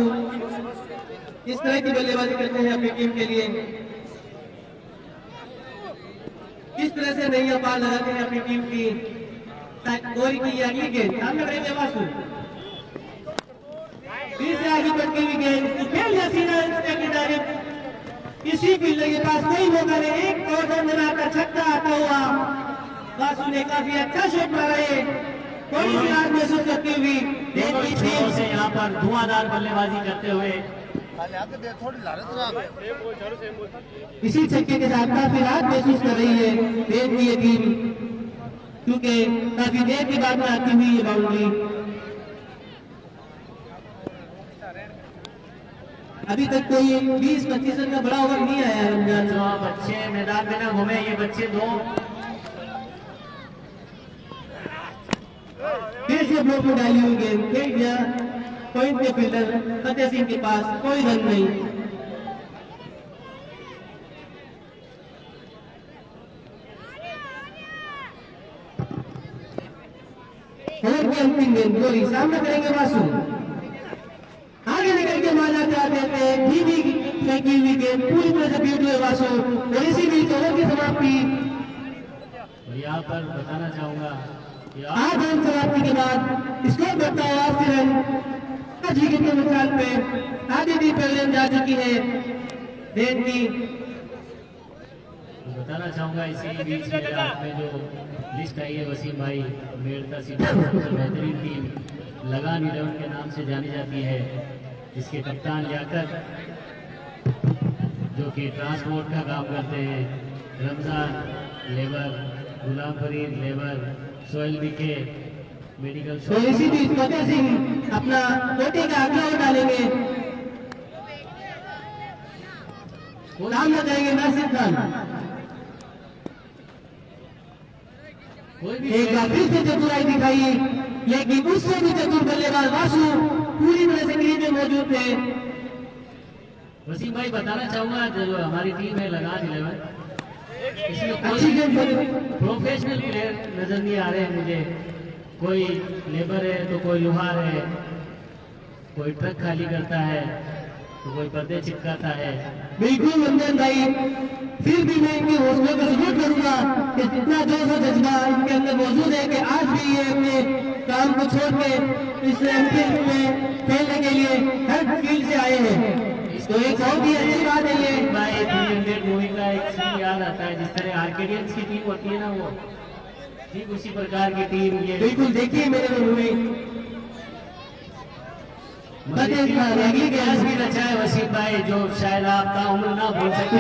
इस तरह की बल्लेबाजी करते हैं अपनी टीम के लिए, किस तरह से नैया पार लगाते हैं अपनी टीम की। गोरी की अगली गेंद सामने बढ़ेंगे वासु, फिर से आगे बढ़ती हुई गेंद तो खेल दिया सीधा स्टेट की जानिब। इसी फील्डर के पास कोई मौका नहीं, एक और रन का छक्का आता हुआ वासु ने काफी अच्छा शॉट मारा है। थोड़ी सी राहत महसूस करती हुई छोरों से यहाँ पर धुआंधार बल्लेबाजी करते हुए इसी छक्के के साथ काफी राहत महसूस कर रही है देश की ये टीम, क्योंकि काफी देर के बाद में आती हुई ये बाउंड्री। अभी तक कोई 20-25 रन का बड़ा ओवर नहीं आया रमजान। जो बच्चे मैदान में ना घूमे, ये बच्चे दो फिर से ब्लॉक में डाली हुई गेंद खेल गया पॉइंट के फील्डर फतेह सिंह के पास, कोई रन नहीं। ओवर की अंतिम गेंद गोली सामने करेंगे वासु, आगे निकल के मारना चाहते थे, धीमी फेंकी हुई गेंद पूरी तरह से बीट हुए वासु और इसी बीच ओवर की समाप्ति। यहाँ पर बताना चाहूंगा 8 रन समाप्ति के बाद स्कोर बढ़ता है 80 रन। जी के मिसाल पे आधी भी पहले जा चुकी है देन की। बताना चाहूंगा इसी बीच में रात में जो लिस्ट आई है वसीम भाई मेड़ता सीधा बेहतरीन टीम लगान 11 के नाम से जानी जाती है, जिसके कप्तान लियाकत जो कि ट्रांसपोर्ट का काम करते हैं, Ramzan labour, Ghulam Farid labour, Sohail BK medical तो इसी बीच फतेह सिंह अपना कोटे का अगला ओवर डालेंगे, सामने जाएंगे नासिर खान। एक बार फिर से चतुराई दिखाई, लेकिन उससे भी चतुर बल्लेबाज वासु पूरी तरह से क्रीज में मौजूद थे। वसीम भाई बताना चाहूंगा जो हमारी टीम है लगान 11 इसमें अच्छी कोई गेंद प्रोफेशनल प्लेयर नजर नहीं आ रहे हैं मुझे। कोई लेबर है तो कोई लोहार है, कोई ट्रक खाली करता है तो कोई पर्दे चिपकाता है। बिल्कुल रंजन भाई, फिर भी मैं इनके हौसले को सपोर्ट करूंगा कि जितना जोश और जज्बा इनके अंदर मौजूद है कि आज भी ये अपने काम को छोड़ के इस एमपीएल में खेलने के लिए हर फील्ड से आए हैं। तो एक बहुत ही अच्छी बात है ये। भाई 300 मूवी का एक सीन याद आता है, जिस तरह आर्केडियंस की टीम होती है ना, वो ठीक उसी प्रकार की टीम ये बिल्कुल देखिए मेरे मूवी अगली गैस भी रचा है वसीम भाई, जो शायद आप ताउम्र ना भूल सके।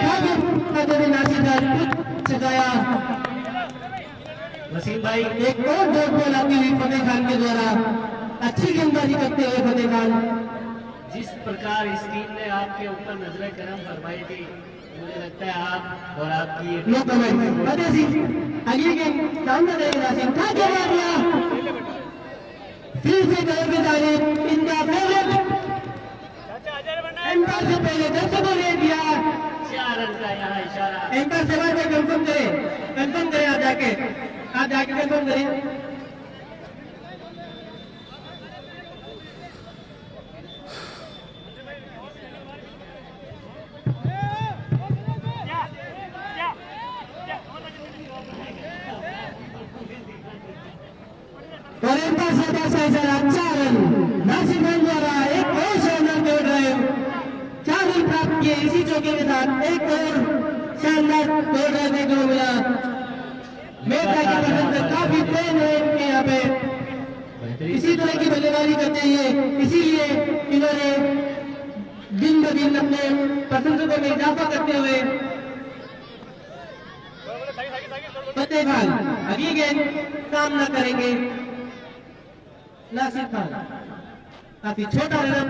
सजाया वसीम भाई एक और डॉट बॉल आती हुई फतेह खान के द्वारा, अच्छी गेंदबाजी करते हुए फतेह खान। जिस प्रकार इस टीम ने आपके ऊपर नजर करम फरमाई थी, मुझे लगता है आप और आपकी नो कमेंट। फतेह सिंह अगली गेंद सामने रहेगा, सिंह उठा के मार दिया, फिर से कलर के दाने इनका फेवरेट एंकर से पहले दर्शकों ने दिया 4 रन का यहाँ इशारा। एंकर से बाद में कंफर्म करें आप जाके कंफर्म करें। और इनका सदा से जरा 4 रन नासिर खान द्वारा एक और शानदार ड्राइव 4 रन प्राप्त किए। इसी चौके के साथ एक और शानदार दौड़ रहा देखने को मिला। मेहता की पसंद से काफी फैन है इनके यहाँ पे, इसी तरह की बल्लेबाजी करते हैं, इसीलिए इन्होंने दिन ब दिन अपने प्रशंसकों में इजाफा करते हुए फतेह खान अभी गेंद सामना करेंगे। नासिर खान काफी छोटा रन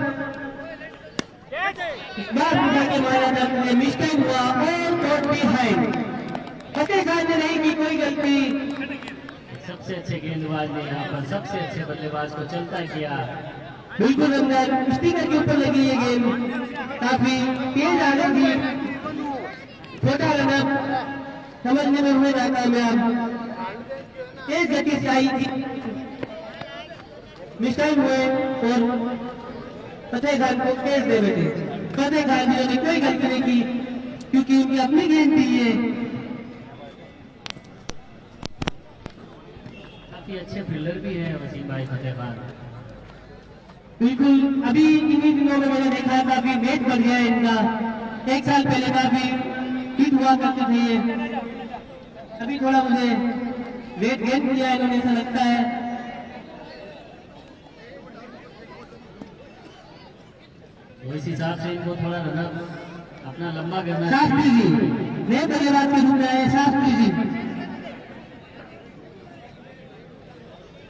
इस बार उठा के मारा जाता है, मिस्टेक हुआ और कोर्ट भी है। फतेह खान ने नहीं की कोई गलती। सबसे अच्छे गेंदबाज ने यहाँ पर सबसे अच्छे बल्लेबाज को चलता किया। बिल्कुल अंदर स्टिकर के ऊपर लगी ये गेंद, काफी तेज आ रही थी। छोटा रनर समझने में हुए नाकामयाब, तेज गति से आई थी, मिस्टेक हुए और फतेह खान को केस दे बैठे। फतेह खान ने कोई गलती नहीं की क्योंकि उनकी अपनी गेंद थी ये। काफी अच्छे फील्डर भी हैं वसीम भाई फतेह खान। बिल्कुल अभी इन्हीं दिनों में मैंने देखा काफी वेट बढ़ गया है इनका। एक साल पहले काफी फिट हुआ करते थे ये, अभी थोड़ा मुझे वेट गेन किया है इन्होंने, ऐसा लगता है। इस हिसाब से इनको थोड़ा रनअप अपना लंबा करना शास्त्री जी नए बल्लेबाज के रूप में आए शास्त्री जी,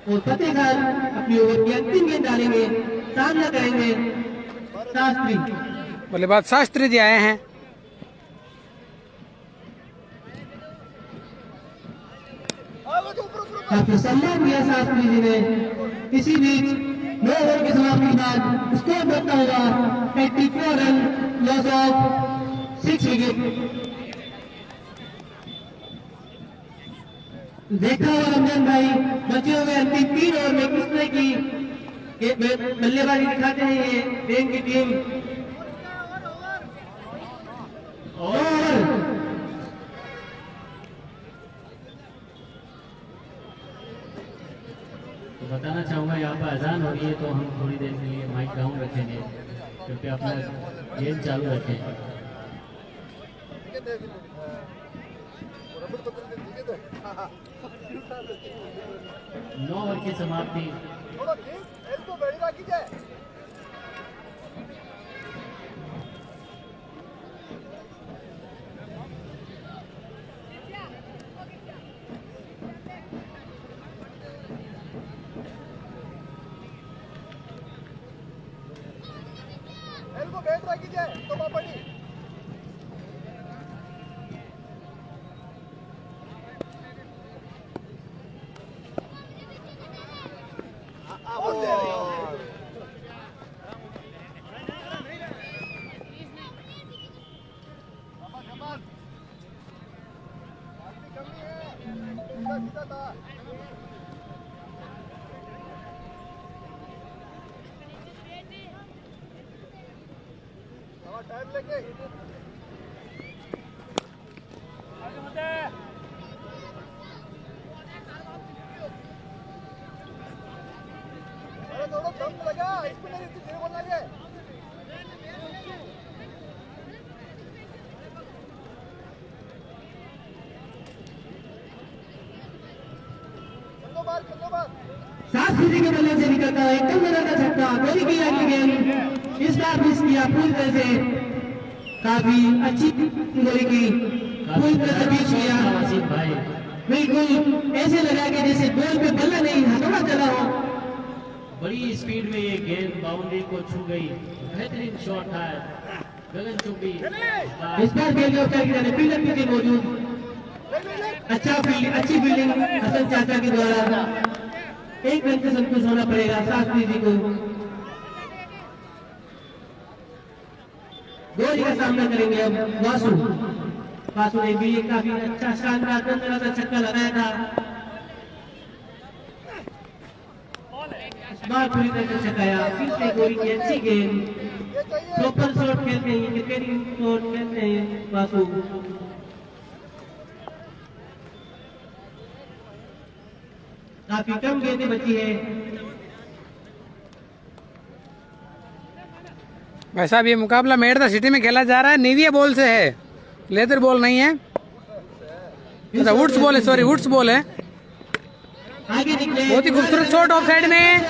और फतेह खान अपनी ओवर की अंतिम गेंद डालेंगे, सामना करेंगे शास्त्री। बल्लेबाज शास्त्री जी आए हैं। काफी सम्मान दिया शास्त्री जी ने। इसी बीच 9 ओवर की समाप्ति के बाद स्कोर बढ़ता हुआ 84 रन, लॉस ऑफ 6 विकेट। देखा हुआ रमजान भाई बचे हुए अंतिम 3 ओवर में किस तरह की बल्लेबाजी दिखाते हैं ये बैंक की टीम। और तो बताना चाहूंगा यहाँ पर अजान हो रही है तो हम थोड़ी देर के लिए माइक डाउन रखेंगे, क्योंकि अपना गेम चालू रखें। नौ ओवर की समाप्ति। टाइम लेके थोड़ा दम लगा, इसमें नहीं इतनी देर बोलना है। शास्त्री जी के बल्ले से निकलता है एकदम मजा का छक्का, गोली की अगली गेंद इस बार मिस किया पूरी तरह से। काफी अच्छी गोली की, पूरी तरह से बीच किया वसीम भाई। बिल्कुल ऐसे लगा कि जैसे बॉल पे बल्ला नहीं हथौड़ा चला हो। बड़ी स्पीड में ये गेंद बाउंड्री को छू गई। बेहतरीन शॉट था गगनचुंबी। इस बार गेंद फील्डर भी थे मौजूद। अच्छी फील्डिंग हसन चाचा के द्वारा। एक रन से संतुष्ट होना पड़ेगा शास्त्री जी को। गोली का सामना करेंगे अब वासु। वासु ने भी काफी अच्छा शानदार का छक्का लगाया था। इस बार पूरी तरह से छकाया, फिर से गोली की अच्छी गेंद। प्रॉपर शॉट खेलते हैं, क्रिकेटिंग शॉट खेलते हैं वासु। काफी कम गेंदें बची है। वैसा भी ये मुकाबला मेड़ता सिटी में खेला जा रहा है। निविया बॉल से है लेदर बॉल नहीं है, अच्छा वुड्स बॉल है, सॉरी वुड्स बॉल है। आगे निकले, बहुत ही खूबसूरत शॉट ऑफ साइड में,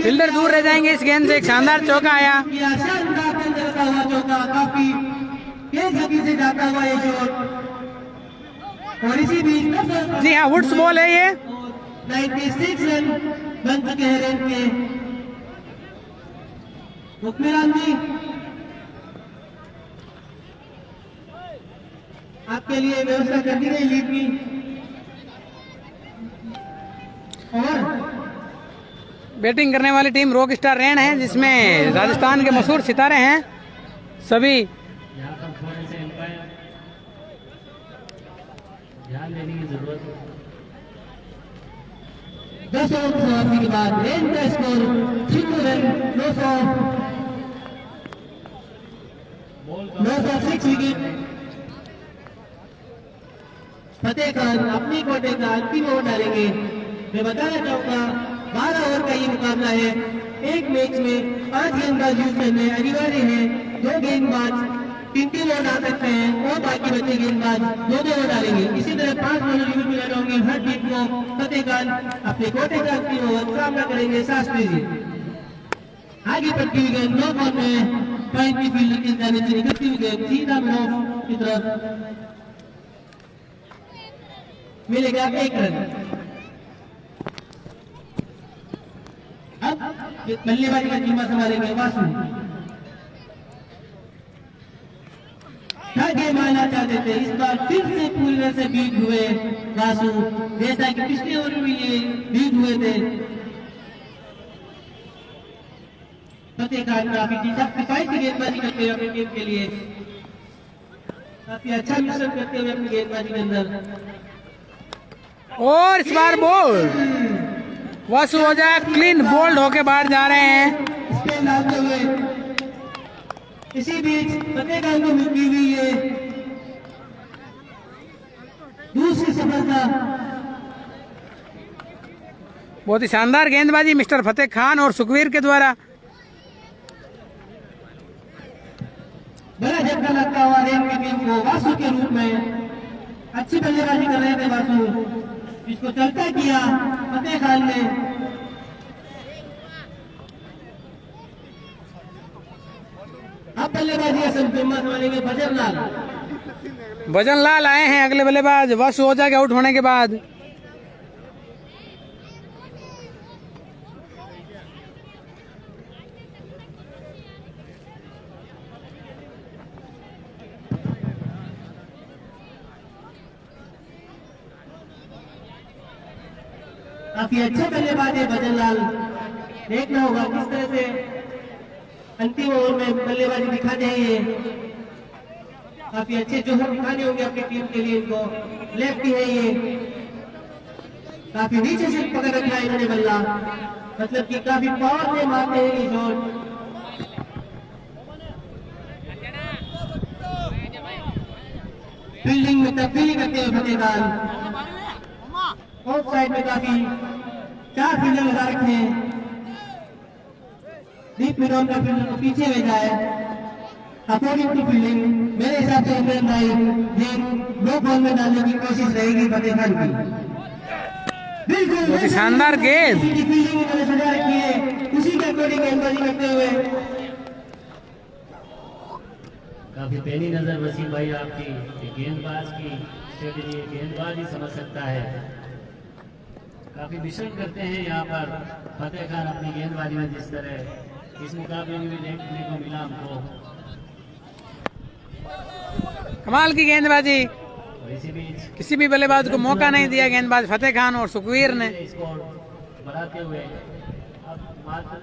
फील्डर दूर रह जाएंगे इस गेंद से। एक शानदार चौका आया। ये शानदार गेंद लगा हुआ चौका, काफी तेज गति से जाता हुआ ये शॉट, और इसी बीच जी हाँ वुड्स बॉल है ये। 96 रन बन चुके हैं रन के। मुखबिरान जी आपके लिए व्यवस्था कर दी गई लीड की, और बैटिंग करने वाली टीम रॉक स्टार रेन है, जिसमें राजस्थान के मशहूर सितारे हैं सभी। यहाँ पर थोड़े से एम्पायर ध्यान देने की जरूरत है। 10 ओवर समाप्ति के बाद रेन का स्कोर 0 रन 906 विकेट। फतेह खान अपनी कोटे का अंतिम ओवर डालेंगे। मैं बताना चाहूंगा 12 ओवर का ये मुकाबला है। एक मैच में 5 गेंदबाज यूज करने अनिवार्य है। 2 गेंदबाज 3 ओवर डाल सकते हैं और बाकी बचे गेंदबाज 2 ओवर डालेंगे। इसी तरह 5 बॉलर यूज मिलाने होंगे हर टीम को। फतेह खान अपने कोटे का अंतिम ओवर सामना करेंगे शास्त्री जी। आगे बढ़ती हुई गेंद 9 बॉल में पॉइंट की फील्डिंग के जाने से निकलती हुई गेंद सीधा मिनोफ की तरफ मिलेगा 1 रन। अब बल्लेबाजी का जिम्मा संभालेंगे वासु। गेम आना चाहते थे, इस बार फिर से पूरी तरह से बीट हुए वासु, जैसा कि पिछले ओवर में ये बीट हुए थे। फतेह खान काफी किफायती गेंदबाजी करते हुए अपनी टीम के लिए काफी अच्छा मिश्रण करते हुए अपनी गेंदबाजी के अंदर। और इस बार बॉल वासु ओझा क्लीन बोल्ड होके बाहर जा रहे हैं। स्पिन डालते हुए इसी बीच फतेह खान को मिली हुई है दूसरी सफलता। बहुत ही शानदार गेंदबाजी मिस्टर फतेह खान और सुखवीर के द्वारा। बड़ा झटका लगता हुआ रेन की टीम को वासु के रूप में। अच्छी बल्लेबाजी कर रहे थे वासु, इसको चलता किया फतेह खान ने। अब बल्लेबाजी का संपूर्ण मानेंगे बजरलाल। भजनलाल आए हैं अगले बल्लेबाज वासु ओझा के आउट होने के बाद। काफी अच्छे बल्लेबाज है बजरलाल। देखना होगा किस तरह से अंतिम ओवर में बल्लेबाजी दिखाते हैं ये। काफी अच्छे जोहर दिखाने होंगे अपनी टीम के लिए इनको। लेफ्टी है ये, काफी नीचे से पकड़ रखा है इन्होंने बल्ला, मतलब कि काफी पावर से मारते हैं ये शॉट। फील्डिंग में तब्दीली करते हुए फतेह खान। ऑफ साइड में काफी 4 फील्डर लगा रखे हैं। दीप मिनोन का फील्डर को पीछे भेजा है। अकॉर्डिंग टू फील्डिंग मेरे हिसाब से इमरान भाई जी 2 बॉल में डालने की कोशिश रहेगी फतेह खान की। बिल्कुल बहुत ही शानदार गेंद। फील्डिंग इन्होंने सजा रखी है, उसी के अकॉर्डिंग गेंदबाजी करते हुए। काफी पैनी नजर वसीम भाई आपकी। गेंदबाज की स्ट्रेटेजी गेंदबाज ही समझ सकता है। काफी मिश्रण करते हैं यहाँ पर फतेह खान अपनी गेंदबाजी में, जिस तरह इस मुकाबले में देखने को मिला हमको। कमाल की गेंदबाजी। और इसी बीच किसी भी बल्लेबाज को मौका नहीं दिया गेंदबाज फतेह खान और सुखवीर ने। स्कोर बढ़ाते हुए अब मात्र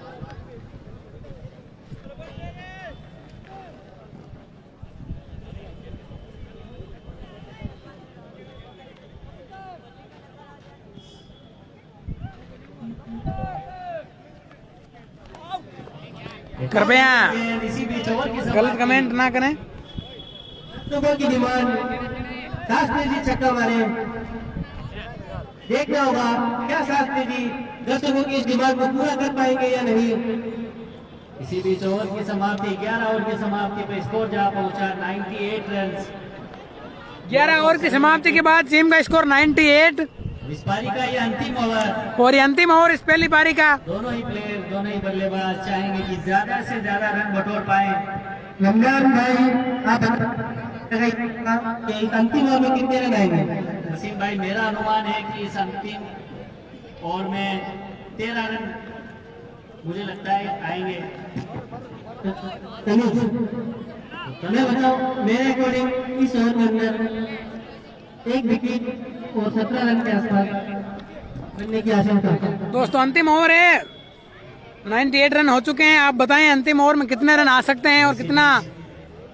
कृपया इसी बीच ओवर की गलत कमेंट ना करें। ओवर की डिमांड शास्त्री जी छक्का मारे। देखना होगा क्या शास्त्री जी दर्शकों की इस डिमांड को पूरा कर पाएंगे या नहीं। इसी बीच ओवर की समाप्ति 11 ओवर की समाप्ति पे स्कोर जा पहुंचा 98 रन। 11 ओवर की समाप्ति के बाद टीम का स्कोर 98 इस पारी का ये अंतिम ओवर। और ये अंतिम ओवर इस पहली पारी का। दोनों ही प्लेयर, दोनों ही बल्लेबाज चाहेंगे कि ज्यादा से ज्यादा रन बटोर पाए। रमजान भाई आप इस अंतिम ओवर में कितने रन आएंगे? वसीम भाई, मेरा अनुमान है कि इस अंतिम ओवर में 13 रन मुझे लगता है आएंगे। मैं बताऊं, मेरे अकॉर्डिंग इस ओवर के अंदर 1 विकेट और 17 रन के आसपास बनने की आशंका है। दोस्तों अंतिम ओवर है, 98 रन हो चुके हैं। आप बताएं अंतिम ओवर में कितने रन आ सकते हैं और कितना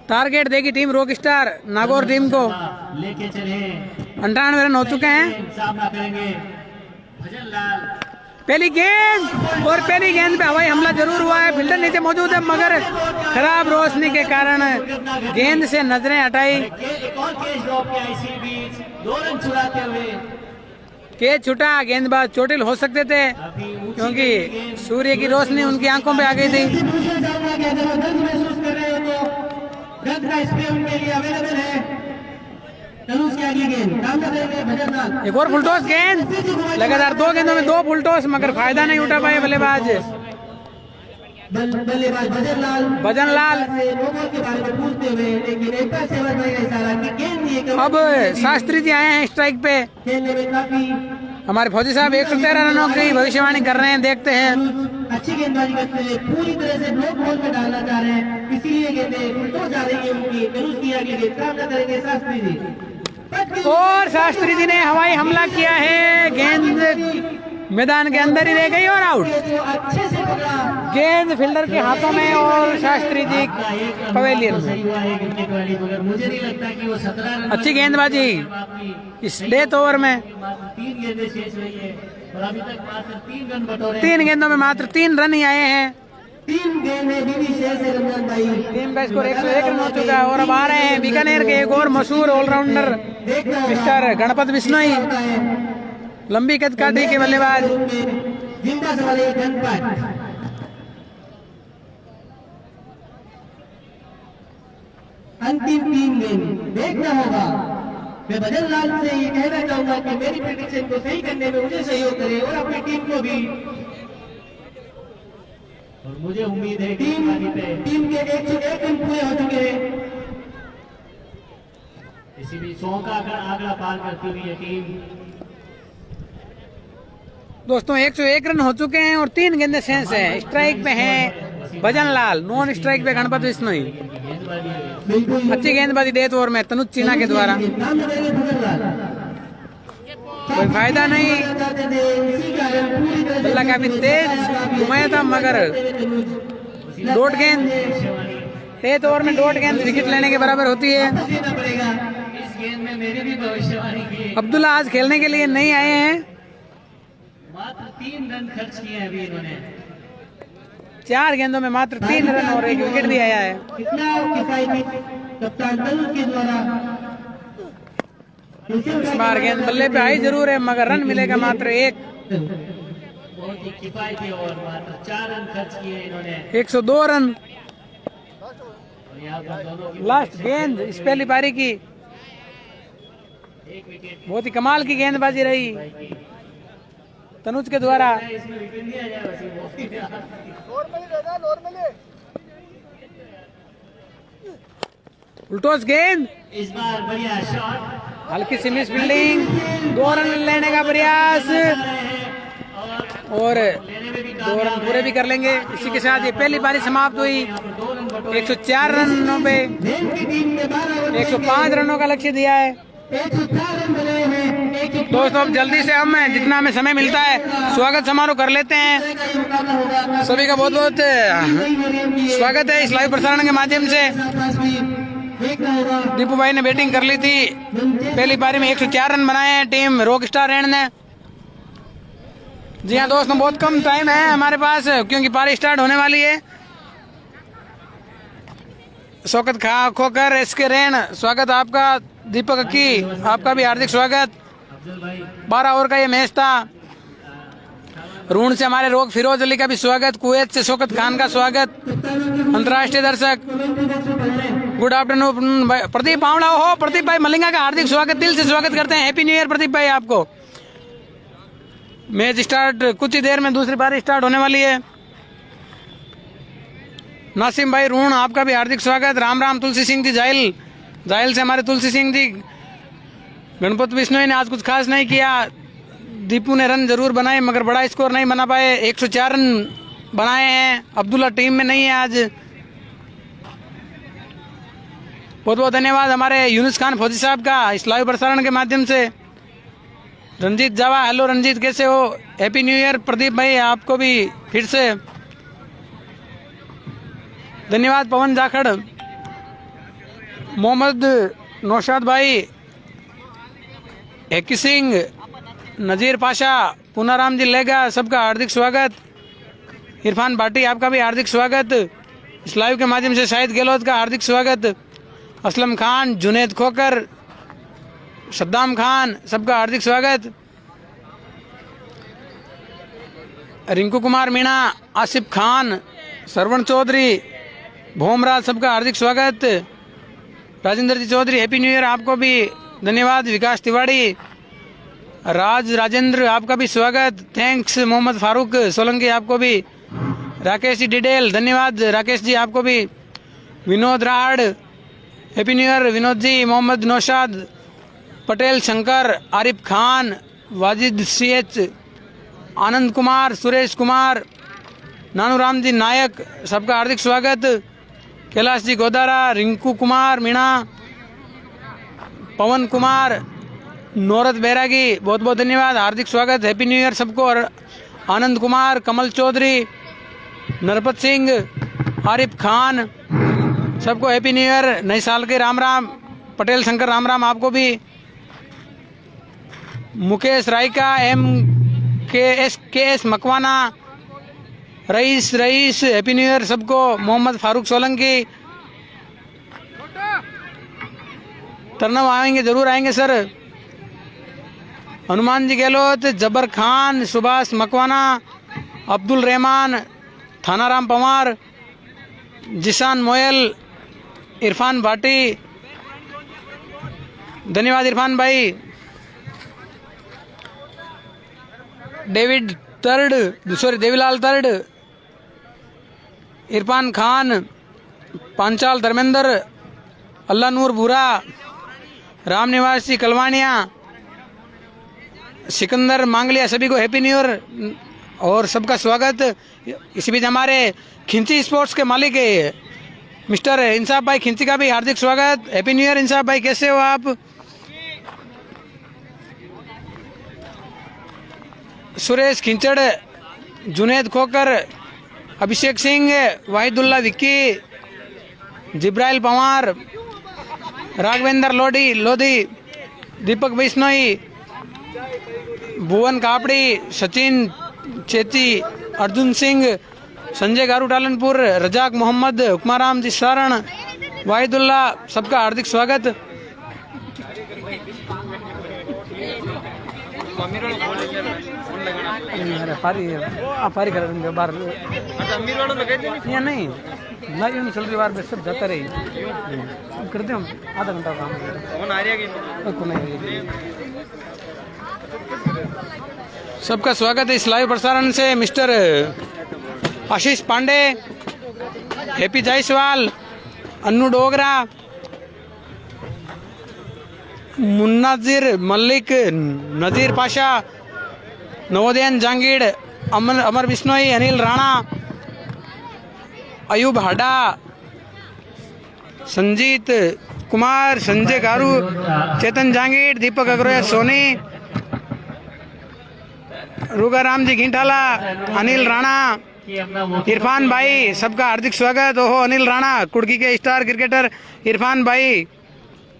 टारगेट देगी team rock star Nagaur team को। लेके चले 98 रन हो चुके हैं। सामना करेंगे भजन लाल। पहली गेंद और पहली गेंद पे हवाई हमला जरूर हुआ है। फील्डर नीचे मौजूद है मगर खराब रोशनी के कारण गेंद से नजरें हटाई। एक और कैच ड्रॉप किया इसी बीच, 2 रन चुराते हुए। कैच छूटा, गेंदबाज चोटिल हो सकते थे क्योंकि सूर्य की रोशनी उनकी आंखों पे आ गई थी। पूछना चाहूंगा कि अगर वो दर्द महसूस कर रहे हो तो दर्द का स्प्रे उनके लिए अवेलेबल है। तनुज की आगे गेंद काम कर रहे हैं भजन लाल। एक और फुलटॉस गेंद, लगातार 2 गेंदों में 2 फुलटॉस मगर फायदा नहीं उठा पाए बल्लेबाज भजन लाल। से ओवर के बारे में पूछते हुए लेकिन एक बार सेवर भाई का इशारा कि गेंद ये अब शास्त्री जी आए हैं स्ट्राइक पे। खेलने में काफी हमारे फौजी साहब 113 रनों की भविष्यवाणी कर रहे हैं, देखते हैं। अच्छी गेंदबाजी करते हुए पूरी तरह से ब्लॉक बॉल में डालना चाह रहे हैं, इसीलिए गेंदें उल्टो जा रही है उनकी। तनुज की आगे गेंद सामना करेंगे शास्त्री जी। और शास्त्री जी ने हवाई हमला किया है, गेंद मैदान के अंदर ही रह गई और आउट। अच्छे से पकड़ा, गेंद फील्डर के हाथों में और शास्त्री जी पवेलियन में। सही हुआ है क्रिकेट वाली, मगर मुझे नहीं लगता कि वो 17 रन। अच्छी गेंदबाजी इस डेथ ओवर में। मात्र 3 गेंदें शेष रही है और अभी तक मात्र 3 रन बटोरे। 3 गेंदों में मात्र 3 रन ही आए हैं। 3 गेंदें बीवी शेष है रमजान भाई। टीम का स्कोर 101 रन हो चुका है और अब आ रहे हैं बीकानेर के एक और मशहूर ऑलराउंडर मिस्टर गणपत बिश्नोई, लंबी कद काठी के बल्लेबाज। जिंदा सवाल है गणपत। अंतिम 3 गेंद देखना होगा। मैं भजन लाल से ये कहना चाहूंगा कि मेरी प्रेडिक्शन को सही करने में मुझे सहयोग करे और अपनी टीम को भी। और मुझे उम्मीद है कि टीम के 101 रन पूरे हो चुके हैं। इसी भी 100 का आंकड़ा पार करती हुई है टीम। दोस्तों 101 रन हो चुके हैं और 3 गेंदें शेष हैं। स्ट्राइक पे हैं भजन लाल, नॉन स्ट्राइक पे गणपत बिश्नोई। अच्छी गेंदबाजी डेथ ओवर में तनुज चीना के द्वारा, कोई फायदा नहीं। बल्ला काफी तेज घुमाया था मगर डॉट गेंद, डेथ ओवर में डॉट गेंद विकेट लेने के बराबर होती है। इस गेंद में मेरी भी भविष्यवाणी की। अब्दुल्ला आज खेलने के लिए नहीं आए हैं। मात्र 3 रन खर्च किए हैं अभी इन्होंने। 4 गेंदों में मात्र 3 रन और 1 विकेट भी आया है। कितना किफायती कप्तान तनुज के द्वारा। इस बार गेंद बल्ले पे आई जरूर है मगर रन मिलेगा मात्र 1। बहुत ही किफायती और मात्र 4 रन खर्च किए इन्होंने। 102 रन। और यहाँ पर दोनों की लास्ट गेंद इस पहली पारी की 1 विकेट बहुत ही कमाल की गेंदबाजी रही तनुज के द्वारा। इसमें विकेट दिया जाए वैसे नॉर्मली रहना, नॉर्मली। उल्टोस गेंद, इस बार बढ़िया शॉट हल्की सी मिस फील्डिंग, 2 रन लेने का प्रयास और 2 रन पूरे भी कर लेंगे। इसी के साथ ये पहली पारी समाप्त हुई 104 रनों पे। 105 रनों का लक्ष्य दिया है। 104 रन बने हैं। दोस्तों अब जल्दी से हम जितना हमें समय मिलता है स्वागत समारोह कर लेते हैं। सभी का बहुत बहुत स्वागत है इस लाइव प्रसारण के माध्यम से। दीपू भाई ने बैटिंग कर ली थी, पहली पारी में 104 रन बनाए हैं टीम रॉक स्टार रैंड ने। जी हाँ दोस्तों, बहुत कम टाइम है हमारे पास क्योंकि पारी स्टार्ट होने वाली है। शौकत खोकर एसके रैन, स्वागत आपका। दीपक की आपका भी हार्दिक स्वागत। 12 ओवर का ये मैच था। रूण से हमारे रोग फिरोज अली का भी स्वागत, कुवैत से शौकत खान का स्वागत, अंतर्राष्ट्रीय दर्शक गुड आफ्टरनून। प्रदीप पावड़ा हो, प्रदीप भाई मलिंगा का हार्दिक स्वागत, दिल से स्वागत करते हैं। हैप्पी न्यू ईयर प्रदीप भाई आपको। मैच स्टार्ट कुछ ही देर में दूसरी पारी स्टार्ट होने वाली है। नासिम भाई रूण आपका भी हार्दिक स्वागत। राम राम तुलसी सिंह जी जाइल, जाइल से हमारे तुलसी सिंह जी। गणपत बिश्नोई ने आज कुछ खास नहीं किया, दीपू ने रन जरूर बनाए मगर बड़ा स्कोर नहीं बना पाए, 104 रन बनाए हैं। अब्दुल्ला टीम में नहीं है आज। बहुत बहुत धन्यवाद हमारे यूनुस खान फौजी साहब का इस लाइव प्रसारण के माध्यम से। रंजीत जावा, हेलो रंजीत कैसे हो, हैप्पी न्यू ईयर। प्रदीप भाई आपको भी फिर से धन्यवाद। पवन जाखड़, मोहम्मद नौशाद भाई, हेकी सिंह, नजीर पाशा, पूनाराम जी लेगा, सबका हार्दिक स्वागत। इरफान भाटी आपका भी हार्दिक स्वागत। इस लाइव के माध्यम से शाहिद गहलोत का हार्दिक स्वागत। असलम खान, जुनेद खोकर, सद्दाम खान, सबका हार्दिक स्वागत। रिंकू कुमार मीणा, आसिफ खान, सरवण चौधरी, भोमराज, सबका हार्दिक स्वागत। राजेंद्र जी चौधरी हैप्पी न्यू ईयर आपको भी धन्यवाद। विकास तिवाड़ी, राज राजेंद्र आपका भी स्वागत, थैंक्स। मोहम्मद फारूक सोलंकी आपको भी। राकेश जी डिडेल धन्यवाद राकेश जी आपको भी। Vinod Rahad happy new year Vinod ji. Mohammad Naushad, Patel Shankar, Arif Khan, Wajid CH, Anand Kumar, Suresh Kumar, Nanuram ji Nayak, सबका हार्दिक स्वागत। कैलाश जी गोदारा, रिंकू कुमार मीणा, पवन कुमार, नौरत बैरागी, बहुत बहुत धन्यवाद, हार्दिक स्वागत, हैप्पी न्यू ईयर सबको। और आनंद कुमार, कमल चौधरी, नरपत सिंह, आरिफ खान, सबको हैप्पी न्यू ईयर, नए साल के राम राम। पटेल शंकर राम राम आपको भी। Mukesh Raika, MKS Makwana, rice happy new year सबको। मोहम्मद फारूक सोलंकी, तरनव आएंगे, जरूर आएंगे सर। हनुमान जी गहलोत, जबर खान, सुभाष मकवाना, अब्दुल रहमान, थानाराम पवार, जिशान मोयल, इरफान भाटी, धन्यवाद इरफान भाई। देवीलाल तर्ड, इरफान खान, पांचाल धर्मेंद्र, अल्लाह नूर बुरा, राम निवासी कलवानिया, सिकंदर मांगलिया, सभी को हैप्पी न्यू ईयर और सबका स्वागत। इसी बीच हमारे खिंची स्पोर्ट्स के मालिक है मिस्टर इंसाफ भाई खिंची का भी हार्दिक स्वागत, हैप्पी न्यू ईयर। इंसाफ भाई कैसे हो आप? सुरेश खिंचड़, जुनेद खोकर, अभिषेक सिंह, वाहिदुल्ला विक्की, जिब्राइल पवार, राघवेंद्र लोधी, दीपक बिश्नोई, भुवन कापड़ी, सचिन चेती, अर्जुन सिंह, संजय गारू टालनपुर, रजाक मोहम्मद, हुक्माराम जी सारण, वाहिदुल्ला, सबका हार्दिक स्वागत। पारी कर बार यहाँ नहीं ना चल रही बार बस सब जाता रही करते हम आधा घंटा काम सबका स्वागत है इस लाइव प्रसारण से। मिस्टर आशीष पांडे, हैप्पी जायसवाल, अन्नू डोगरा, मुन्नाजिर मलिक, नजीर पाशा, नवोदयन जांगीड़, अमर बिश्नोई, अनिल राणा, अयूब हाडा, संजीत कुमार, संजय गारू, चेतन जांगीड़, दीपक अग्रवाल सोनी, रूगाराम जी घिंटाला, अनिल राणा, इरफान भाई, सबका हार्दिक स्वागत। ओहो अनिल राणा, कुड़की के स्टार क्रिकेटर इरफान भाई,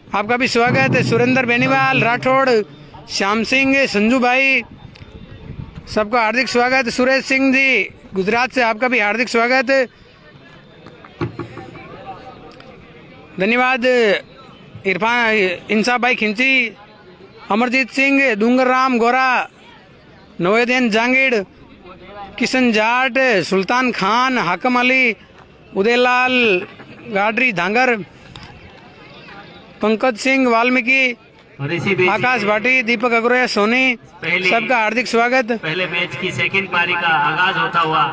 आपका भी स्वागत है। सुरेंद्र बेनीवाल राठौड़, श्याम सिंह, संजू भाई, सबका हार्दिक स्वागत। सुरेश सिंह जी गुजरात से, आपका भी हार्दिक स्वागत, धन्यवाद। इरफान इंसाफ भाई खिंची, अमरजीत सिंह, डूंगर राम गोरा, नवोदयन जांगीड़, किशन जाट, सुल्तान खान, हाकम अली, उदयलाल गाडरी धांगर, पंकज सिंह वाल्मीकि, और इसी बीच आकाश भाटी, दीपक अग्रवाल, सोनी, सबका हार्दिक स्वागत। पहले मैच की सेकंड पारी का आगाज होता हुआ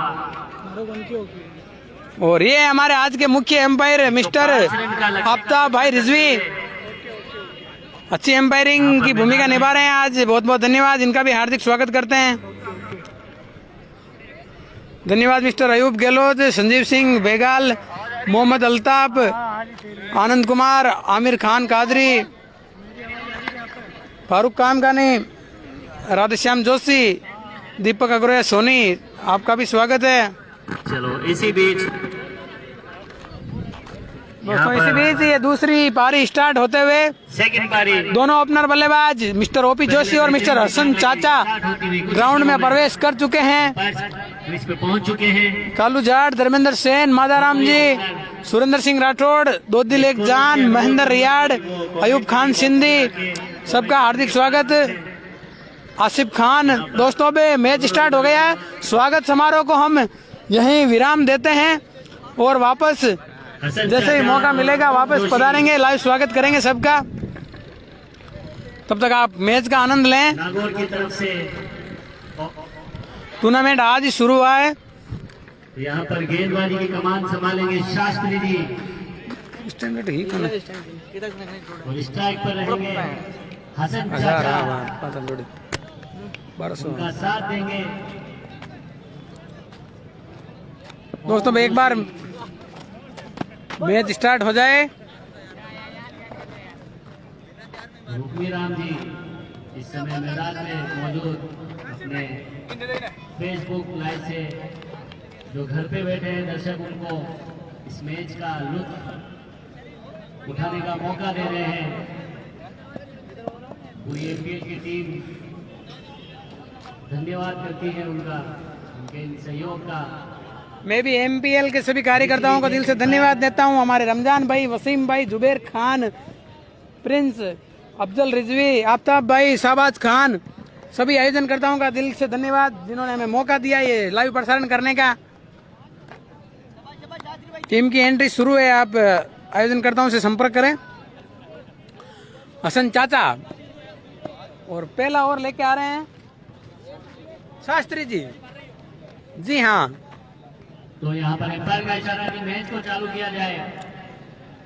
और ये हमारे आज के मुख्य एम्पायर मिस्टर आफ्ताब भाई रिजवी, अच्छी एम्पायरिंग की भूमिका निभा रहे हैं आज। बहुत बहुत धन्यवाद, इनका भी हार्दिक स्वागत करते हैं। धन्यवाद मिस्टर अयूब गहलोत, संजीव सिंह बेगाल, मोहम्मद अल्ताफ, आनंद कुमार, आमिर खान कादरी, फारूक कामगानी, राधेश्याम जोशी, दीपक अग्रवाल, सोनी, आपका भी स्वागत है। चलो इसी बीच दोस्तों इसी बीच ये दूसरी पारी स्टार्ट होते हुए सेकंड पारी दोनों ओपनर बल्लेबाज मिस्टर ओपी जोशी और मिस्टर हसन चाचा ग्राउंड में प्रवेश कर चुके हैं। क्रीज पे पहुंच चुके हैं। कालू जाट, धर्मेंद्र सेन, मादाराम जी, सुरेंद्र सिंह राठौड़, दोदी लेक जान, महेंद्र रियाड़, अयूब खान सिंधी, सबका हार्दिक स्वागत। आसिफ खान। दोस्तों बे मैच स्टार्ट हो गया है। स्वागत समारोह को हम यहीं विराम देते हैं और वापस जैसे ही मौका मिलेगा वापस पधारेंगे, लाइव स्वागत करेंगे सबका। तब तक आप मैच का आनंद लें। नागौर की तरफ से टूर्नामेंट आज ही शुरू हुआ है। यहाँ पर गेंदबाजी की कमान संभालेंगे शास्त्री जी स्टैंडर्ड ही कौन है? और स्ट्राइक पर रहेंगे हसन हजार चाचा, 1200। उनका साथ देंगे। दोस्तों एक बार मैच स्टार्ट हो जाए। रुक्मी राम जी इस समय मैदान में मौजूद अपने फेसबुक लाइव से जो घर पे बैठे हैं दर्शक उनको इस मैच का लुत्फ उठाने का मौका दे रहे हैं। पूरी एमपीएल की टीम धन्यवाद करती है उनका, उनके इन सहयोग का। मैं भी एमपीएल के सभी कार्यकर्ताओं को दिल से धन्यवाद देता हूं। हमारे रमजान भाई, वसीम भाई, जुबेर खान, प्रिंस, अफजल रिजवी, आफ्ताब भाई, शाहबाज खान, सभी आयोजनकर्ताओं का दिल से धन्यवाद जिन्होंने हमें मौका दिया ये लाइव प्रसारण करने का। टीम की एंट्री शुरू है, आप आयोजनकर्ताओं से संपर्क करें। हसन चाचा और पहला ओवर लेके आ रहे हैं शास्त्री जी। जी हाँ, तो यहाँ पर एम्पायर का इशारा कि मैच को चालू किया जाए।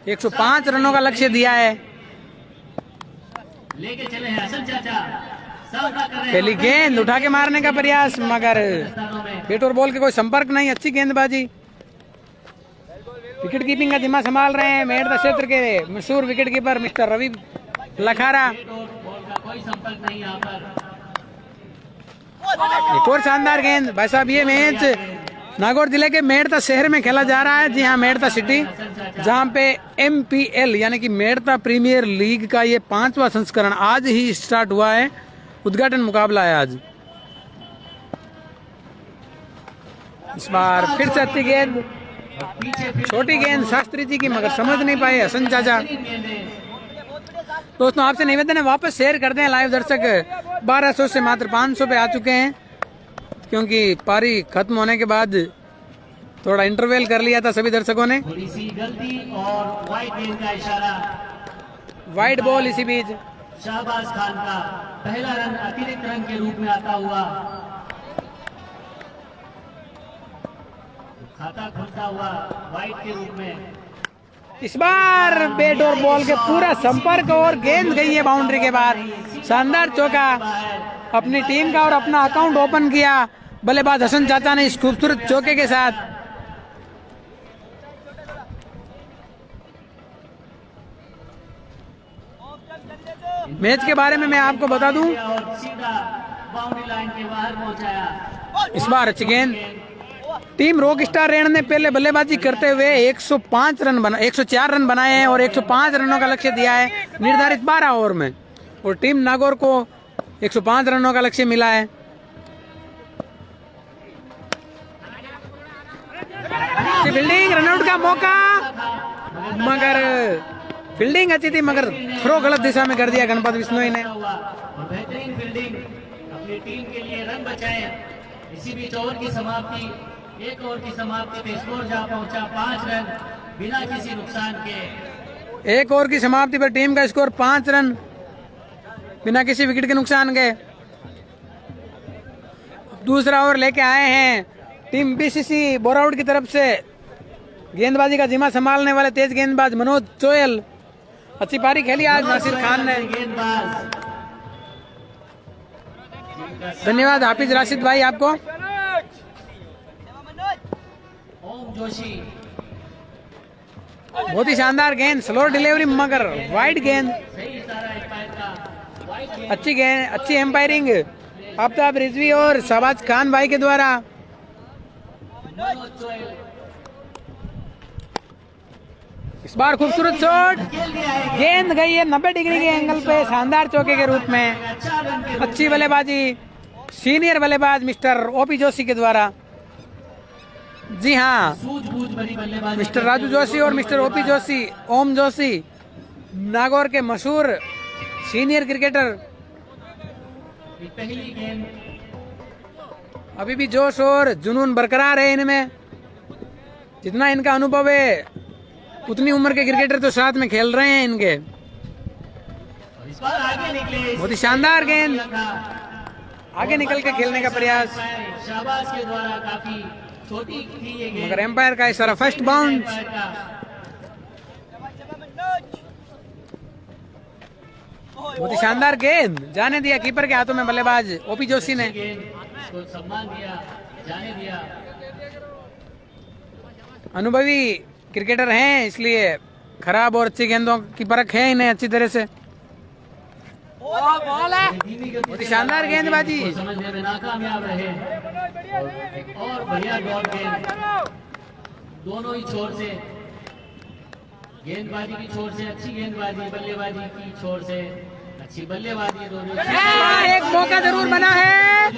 105 रनों का लक्ष्य दिया है। लेके चले हैं हसन चाचा, सामना कर रहे हैं। पहली गेंद उठा के मारने का प्रयास, मगर स्थानों में बैट और बॉल के कोई संपर्क नहीं। अच्छी गेंदबाजी, विकेट कीपिंग का जिम्मा संभाल रहे हैं मेड़ता क्षेत्र के मशहूर wicket keeper mister Ravi Lakhara. Ball का कोई संपर्क नहीं यहाँ पर। एक और शानदार गेंद। भाई साहब ये मैच नागौर जिले के मेड़ता शहर में खेला जा रहा है। जी हाँ, मेड़ता सिटी, जहाँ पे एमपीएल यानी कि मेड़ता प्रीमियर लीग का ये 5वां संस्करण आज ही स्टार्ट हुआ है। उद्घाटन मुकाबला है आज। इस बार फिर से अच्छी गेंद, छोटी गेंद शास्त्री जी की, मगर समझ नहीं पाए हसन चाचा। दोस्तों आपसे निवेदन है वापस शेयर कर दें। लाइव दर्शक 1200 से मात्र 500 पे आ चुके हैं, क्योंकि पारी खत्म होने के बाद थोड़ा इंटरवेल कर लिया था सभी दर्शकों ने। थोड़ी सी गलती और वाइड गेंद का इशारा। वाइड बॉल इसी बीच। शाहबाज खान का पहला रन अतिरिक्त रन के रूप में आता हुआ, खाता खुलता हुआ वाइड के रूप में। इस बार बैट और बॉल के पूरा संपर्क और गेंद गई है बाउंड्री के बाहर। शानदार चौका, अपनी टीम का और अपना अकाउंट ओपन किया बल्लेबाज हसन चाचा ने इस खूबसूरत चौके के साथ। मैच के बारे में मैं आपको बता दूं, और सीधा बाउंड्री लाइन के बाहर पहुंचाया। इस बार अच्छी गेंद। टीम रॉक स्टार रेण ने पहले बल्लेबाजी करते हुए 104 रन बनाए हैं और 105 रनों का लक्ष्य दिया है निर्धारित 12 ओवर में, और टीम नागौर को 105 रनों का लक्ष्य मिला है। फील्डिंग, रनआउट का मौका, मगर फील्डिंग अच्छी थी, मगर थ्रो गलत दिशा में कर दिया गणपत बिश्नोई ने। और बेहतरीन फील्डिंग, अपनी टीम के लिए रन बचाए। इसी बीच ओवर की समाप्ति, एक ओवर की समाप्ति पे स्कोर जा पहुंचा 5 रन बिना किसी नुकसान के। एक ओवर की समाप्ति पर टीम का स्कोर 5 रन बिना किसी विकेट के नुकसान के। दूसरा ओवर लेके आए हैं टीम बीसीसी बोराउड की तरफ से। गेंदबाजी का जिम्मा संभालने वाले तेज गेंदबाज मनोज चोयल। अच्छी पारी खेली आज नासिर खान ने। गेंदबाज धन्यवाद हाफिज राशिद भाई आपको। ओम जोशी बहुत ही शानदार गेंद, स्लो डिलीवरी मगर वाइड गेंद। सही इशारा एम्पायर का, वाइड गेंद। अच्छी गेंद, अच्छी एम्पायरिंग आफ्ताब रिजवी और शहबाज खान भाई के द्वारा। मनोज चोयल इस बार खूबसूरत शॉट, खेल दिया है। गेंद गई है 90 डिग्री के एंगल पे शानदार चौके के रूप में। अच्छा रन के रूप अच्छी बल्लेबाजी सीनियर बल्लेबाज मिस्टर ओपी जोशी के द्वारा। जी हाँ, सूझबूझ भरी बल्लेबाजी मिस्टर राजू जोशी और मिस्टर ओपी जोशी, ओम जोशी, नागौर के मशहूर सीनियर क्रिकेटर। पहली गेंद अभी भी जोश और जुनून बरकरार है इनमें। जितना इनका अनुभव है उतनी उम्र के क्रिकेटर तो साथ में खेल रहे हैं इनके। इस बार आगे निकले। बहुत ही शानदार गेंद, आगे निकल के खेलने का प्रयास, शाबाश के द्वारा काफी छोटी थी ये गेंद। मगर एम्पायर का इशारा फर्स्ट बाउंस। एम्पायर का बहुत ही शानदार गेंद, जाने दिया कीपर के हाथों में बल्लेबाज ओपी जोशी ने। गेंद को सम्मान दिया, जाने दिया। अनुभवी क्रिकेटर हैं इसलिए खराब और अच्छी गेंदों की परख है इन्हें अच्छी तरह से। धीमी गति बहुत ही से शानदार गेंदबाजी। को समझने में नाकामयाब रहे। और बढ़िया डॉट गेंद दोनों ही छोर से, गेंदबाजी की छोर से अच्छी गेंदबाजी, बल्लेबाजी की छोर से अच्छी बल्लेबाजी दोनों। एक मौका जरूर बना है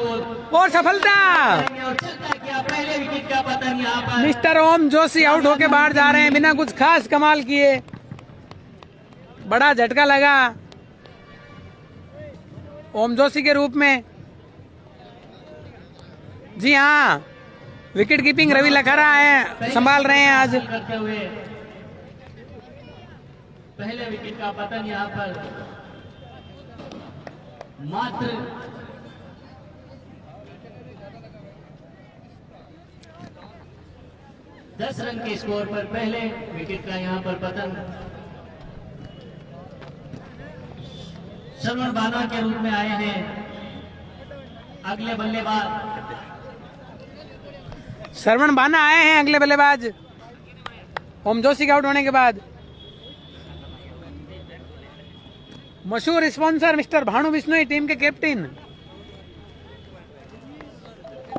और सफलता। और चलता क्या पहले विकेट का पतन यहाँ पर। मिस्टर ओम जोशी आउट होके बाहर जा रहे हैं बिना कुछ खास कमाल किए। बड़ा झटका लगा ओम जोशी के रूप में। जी हाँ, विकेट कीपिंग रवि लखरा है, संभाल रहे हैं आज। करते हुए पहले विकेट का पतन यहाँ पर मात्र 10 रन के स्कोर पर पहले विकेट का यहाँ पर पतन। श्रवण बाना के रूप में आए हैं अगले बल्लेबाज। श्रवण बाना आए हैं अगले बल्लेबाज ओम जोशी के आउट होने के बाद। मशहूर sponsor mister Bhanu Bishnoi team के कैप्टन।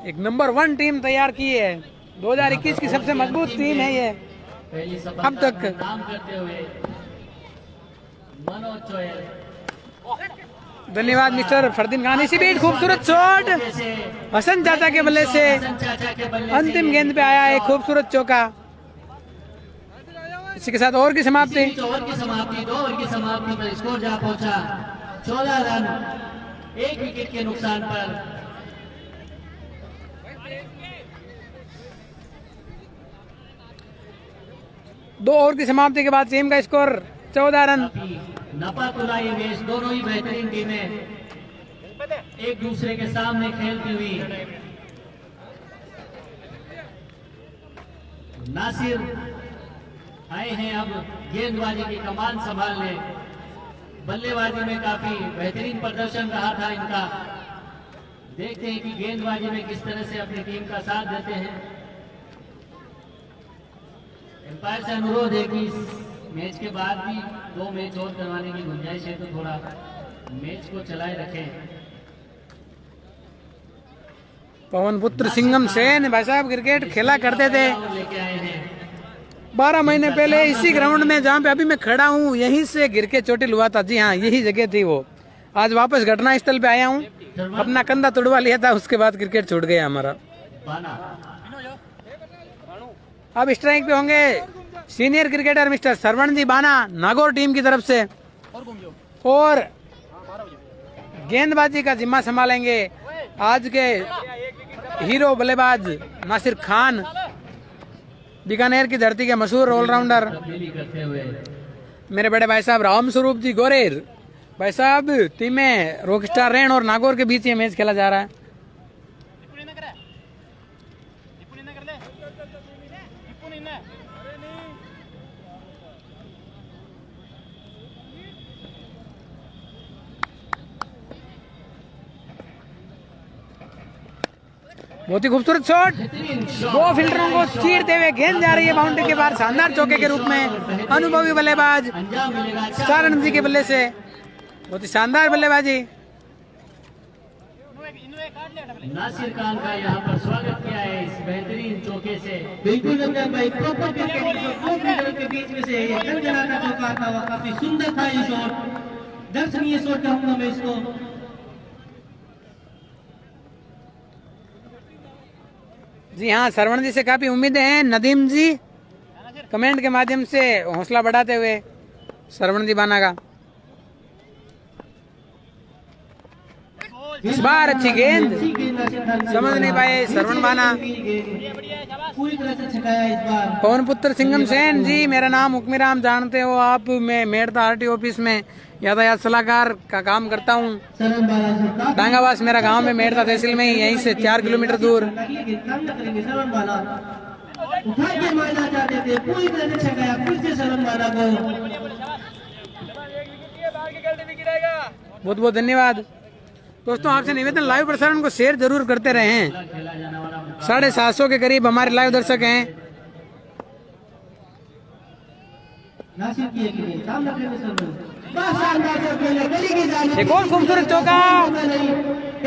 एक नंबर 1 टीम तैयार की है। 2021 की सबसे मजबूत टीम है ये पहली अब तक। सफलता का नाम करते हुए मनोज चोयल। धन्यवाद मिस्टर फरदीन खान। इसी बीच खूबसूरत शॉट हसन चाचा के बल्ले से चाचा के बल्ले अंतिम गेंद पे आया एक खूबसूरत चौका। इसी के साथ ओवर की समाप्ति। 2 ओवर की समाप्ति, 2 ओवर की समाप्ति पर स्कोर जा पहुंचा 14 रन 1 विकेट के नुकसान पर। दो ओवर की समाप्ति के बाद टीम का स्कोर 14 रन। नफा तुलाई मैच, दोनों ही बेहतरीन टीमें एक दूसरे के सामने खेलती हुई। नासिर आए हैं अब गेंदबाजी की कमान संभालने। बल्लेबाजी में काफी बेहतरीन प्रदर्शन रहा था इनका। देखते हैं कि गेंदबाजी में किस तरह से अपनी टीम का साथ देते हैं। एम्पायर से अनुरोध है कि इस मैच के बाद भी 2 मैच और करवाने की गुंजाइश है, तो थोड़ा मैच को चलाए रखें। पवन पुत्र सिंघम सेन भाई साहब क्रिकेट खेला करते थे लेके आए हैं 12 महीने पहले इसी ग्राउंड में जहाँ पे अभी मैं खड़ा हूँ। यहीं से गिर के चोटिल हुआ था। जी हाँ, यही जगह थी वो। आज वापस घटना स्थल पे आया हूँ। अपना कंधा तोड़वा लिया था, उसके बाद क्रिकेट छूट गया हमारा। बाना। अब स्ट्राइक पे होंगे सीनियर क्रिकेटर मिस्टर सरवण जी बाना नागौर टीम की तरफ से, और गेंदबाजी का जिम्मा संभालेंगे आज के हीरो बल्लेबाज नासिर खान, बीकानेर की धरती के मशहूर ऑलराउंडर तब्दीली करते हुए मेरे बड़े भाई साहब राम स्वरूप जी गोरेर। भाई साहब टीम में रॉकस्टार रेन और नागौर के बीच ये मैच खेला जा रहा है। बहुत ही खूबसूरत शॉट, दो फील्डरों को चीरते हुए गेंद जा रही है बाउंड्री के बाहर, शानदार चौके के रूप में अनुभवी बल्लेबाज अंजाम मिलेगा। सारण जी के बल्ले से, बहुत ही शानदार बल्लेबाजी। नासिर खान का यहाँ पर स्वागत किया है इस बेहतरीन चौके से। बिल्कुल रमजान भाई, प्रॉपर क्रिकेट दो फील्डरों के बीच में से एक जगह का चौका था, वो काफी सुंदर था ये शॉट, दर्शनीय शॉट कहूंगा मैं इसको। जी हाँ, श्रवण जी से काफी उम्मीदें हैं। नदीम जी कमेंट के माध्यम से हौसला बढ़ाते हुए श्रवण जी बाना का। इस बार अच्छी गेंद, समझ नहीं पाए श्रवण बाना। पूरी तरह से छकाया इस बार। पवन पुत्र सिंघम सेन जी, मेरा नाम हुक्मीराम, जानते हो आप, मैं मेड़ता आरटी ऑफिस में यातायात सलाहकार का काम करता हूँ। सरन बाला से काफी डांगावास मेरा गांव में, मेड़ता तहसील में ही, यहीं से 4 किलोमीटर दूर। काम न करेंगे सरन बाला, उठा के मारना चाहते थे, पूरी तरह से छकाया फिर से सरन बाला को। बहुत बहुत धन्यवाद दोस्तों। आपसे निवेदन, लाइव प्रसारण को शेयर जरूर करते रहें। 750 के करीब हमारे लाइव दर्शक हैं। नासिर की एक गेंद, काम न करेंगे सरन। बस शानदार से खेले, गली की जाने। एक और खूबसूरत चौका,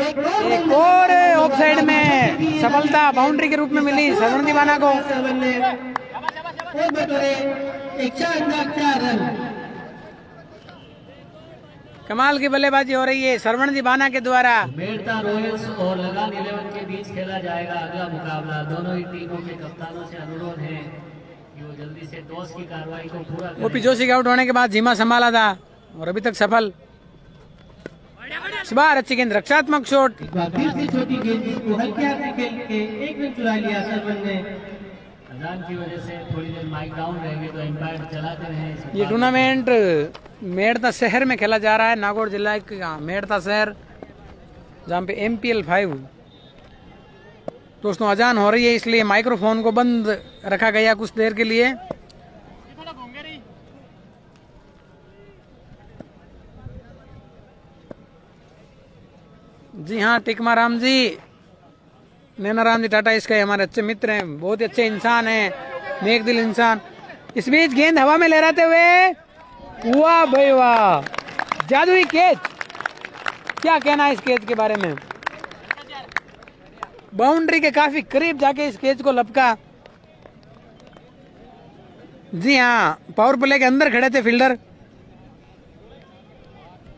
एक और ऑफ साइड में सफलता बाउंड्री के रूप में मिली श्रवण दीवाना को। सरवन ने और बटोरे एक शानदार 4 रन। कमाल की बल्लेबाजी हो रही है श्रवण दीवाना के द्वारा। मेड़ता रॉयल्स और लगान 11 के बीच खेला जाएगा अगला मुकाबला। दोनों ही टीमों के कप्तानों से अनुरोध है कि वो जल्दी से टॉस की कार्रवाई को पूरा करें। ओपी जोशी के आउट होने के बाद धीमा संभाला था और अभी तक सफल। इस बार अच्छी गेंद, रक्षात्मक शॉट। एक बार फिर से छोटी गेंद जिसको हल्के हाथ से खेल के 1 रन चुरा लिया सरवन ने। अजान की वजह से थोड़ी देर माइक डाउन रहेंगे तो एम्पायर चलाते रहे। ये टूर्नामेंट मेड़ता शहर में खेला जा रहा है, नागौर जिला का मेड़ता शहर, जहाँ पे MPL 5। दोस्तों अजान हो रही है इसलिए माइक्रोफोन को बंद रखा गया कुछ देर के लिए। जी हाँ, टिकमा राम जी, नैना राम जी टाटा इसका हमारे अच्छे मित्र हैं, बहुत ही अच्छे इंसान हैं, नेक दिल इंसान। इस बीच गेंद हवा में लहराते हुए, वाह भाई वाह, जादुई कैच। क्या कहना है इस कैच के बारे में? बाउंड्री के काफी करीब जाके इस कैच को लपका। जी हाँ, पावर प्ले के अंदर खड़े थे फील्डर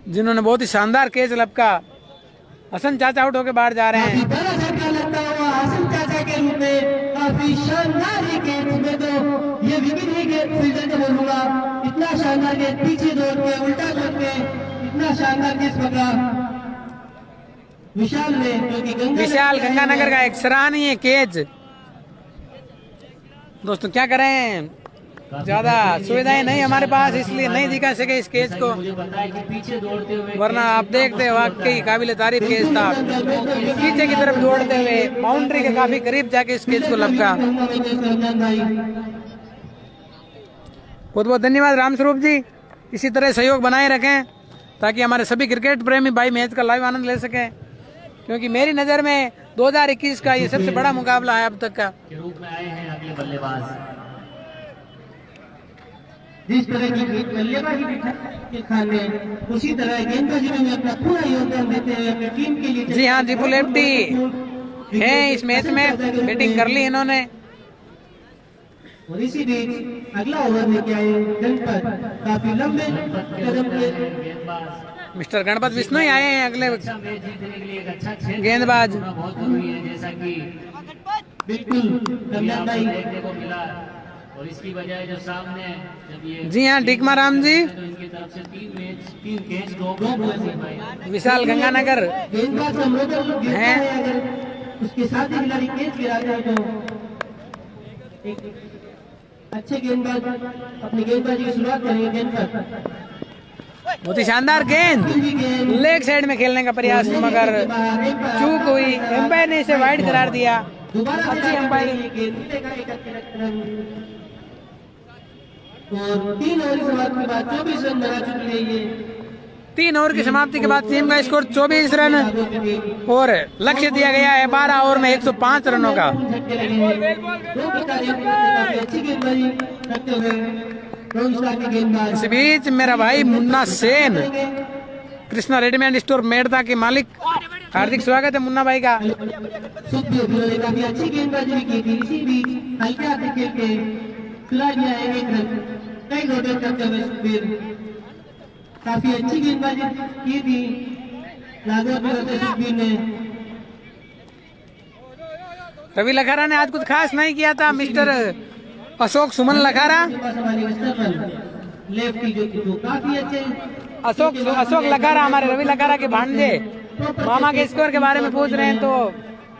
जिन्होंने बहुत ही शानदार कैच लपका। हसन चाचा आउट होके बाहर जा रहे हैं। बड़ा झटका लगता हुआ हसन चाचा के रूप में काफी शानदार ये गेंद, मैं तो ये विकेट ही गेंद फील्डर को बोलूंगा, इतना शानदार गेंद, पीछे दौड़ के उल्टा दौड़ के इतना शानदार गेंद पकड़ा विशाल ने, जो कि विशाल गंगानगर का एक सराहनीय कैच। दोस्तों क्या करें, ज्यादा सुविधाएं नहीं हमारे पास, इसलिए नहीं दिखा सके इस कैच को, मुझे बताया कि पीछे दौड़ते हुए वरना आप देखते वाकई काबिल तारीफ कैच था। पीछे की तरफ दौड़ते हुए बाउंड्री के काफी करीब जाके इस कैच को लपका। बहुत बहुत धन्यवाद राम स्वरूप जी, इसी तरह सहयोग बनाए रखें ताकि हमारे सभी क्रिकेट प्रेमी भाई मैच का लाइव आनंद ले सकें, क्योंकि मेरी नज़र में 2021 का ये सबसे बड़ा मुकाबला है अब तक का। के रूप में आए हैं अगले बल्लेबाज। जिस तरह की गेंद बल्लेबाजी के खाने, उसी तरह गेंदबाजी में अपना पूरा योगदान देते हुए अपनी टीम के लिए। जी हाँ, दीपू लेफ्टी है इस मैच में, बैटिंग कर ली इन्होंने। और इसी बीच अगला ओवर लेके आए गणपत, काफी लंबे कदम के गेंदबाज मिस्टर गणपत विष्णु ही आए हैं अगले अच्छा मैच जीतने के लिए एक अच्छा क्षेत्र गेंदबाज। होना बहुत जरूरी है, जैसा कि बिल्कुल अभी रमजान आपको भाई देखने को मिला। और इसकी वजह जो सामने जब ये जी हाँ, टिकमा राम जी, तो इनकी तरफ से 3 कैच ड्रॉप हुए थे भाई। विशाल गंगानगर गेंदबाज का मॉडल गिरता हैं। है, अगर उसके साथ ही खिलाड़ी कैच गिराते हैं तो एक अच्छे गेंदबाज अपनी गेंदबाजी की शुरुआत करेंगे गेंद पर। बहुत ही शानदार गेंद, लेग साइड में खेलने का प्रयास मगर चूक हुई। एम्पायर ने इसे वाइड करार दिया। अच्छी एम्पायरिंग। और 3 ओवर की समाप्ति के बाद 24 रन बना चुकी है ये। 3 ओवर की समाप्ति के बाद टीम का स्कोर 24 रन और लक्ष्य दिया गया है 12 ओवर में 105 रनों का। इस बीच मेरा भाई मुन्ना सेन, कृष्णा रेडीमेड स्टोर मेड़ता के मालिक, हार्दिक स्वागत है मुन्ना भाई का। काफी अच्छी गेंदबाजी भी की थी। इसी बीच हल्के हाथ खेल के खिला दिया है 1 रन। कई रोटेट करते हुए सुखबीर काफी अच्छी गेंदबाजी की थी। लागू करते सुखबीर ने। रवि लखारा ने आज कुछ खास नहीं किया था। मिस्टर अशोक सुमन लखारा, लेफ्टी जो काफी अच्छे अशोक लखारा हमारे रवि लखारा के भांजे मामा के स्कोर के बारे में पूछ रहे हैं तो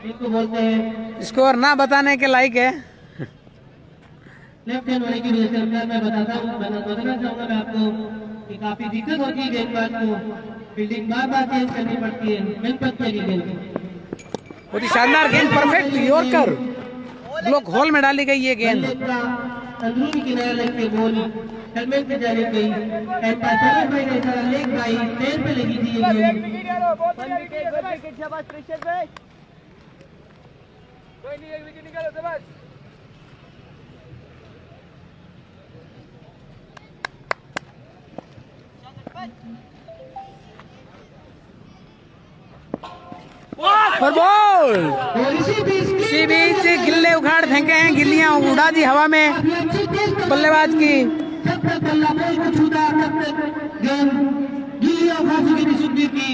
इसको बोलते हैं स्कोर ना बताने के लायक है। लेफ्ट हैंड होने की वजह से मैं बताना चाहूंगा मैं आपको कि काफी दिक्कत होती है गेंदबाज को। फील्डिंग बार चेंज करनी पड़ती है। गणपत की गेंद बहुत ही शानदार गेंद, परफेक्ट यॉर्कर, ब्लॉक होल में डाली गई ये गेंद। अंदरूनी किनारे लग के बॉल हेलमेट पे जाने गई। एम्पायर भाई ने सारा लेग भाई पैर पे लगी थी ये गेंद। और बॉल और इसी बीच गिल्ले उखाड़ फेंके हैं, गिल्लियां उड़ा दी हवा में बल्लेबाज की। जब तक बल्ला बॉल को छूता तब तक गेंद गिल्लियां उखा चुकी थी सुखबीर की।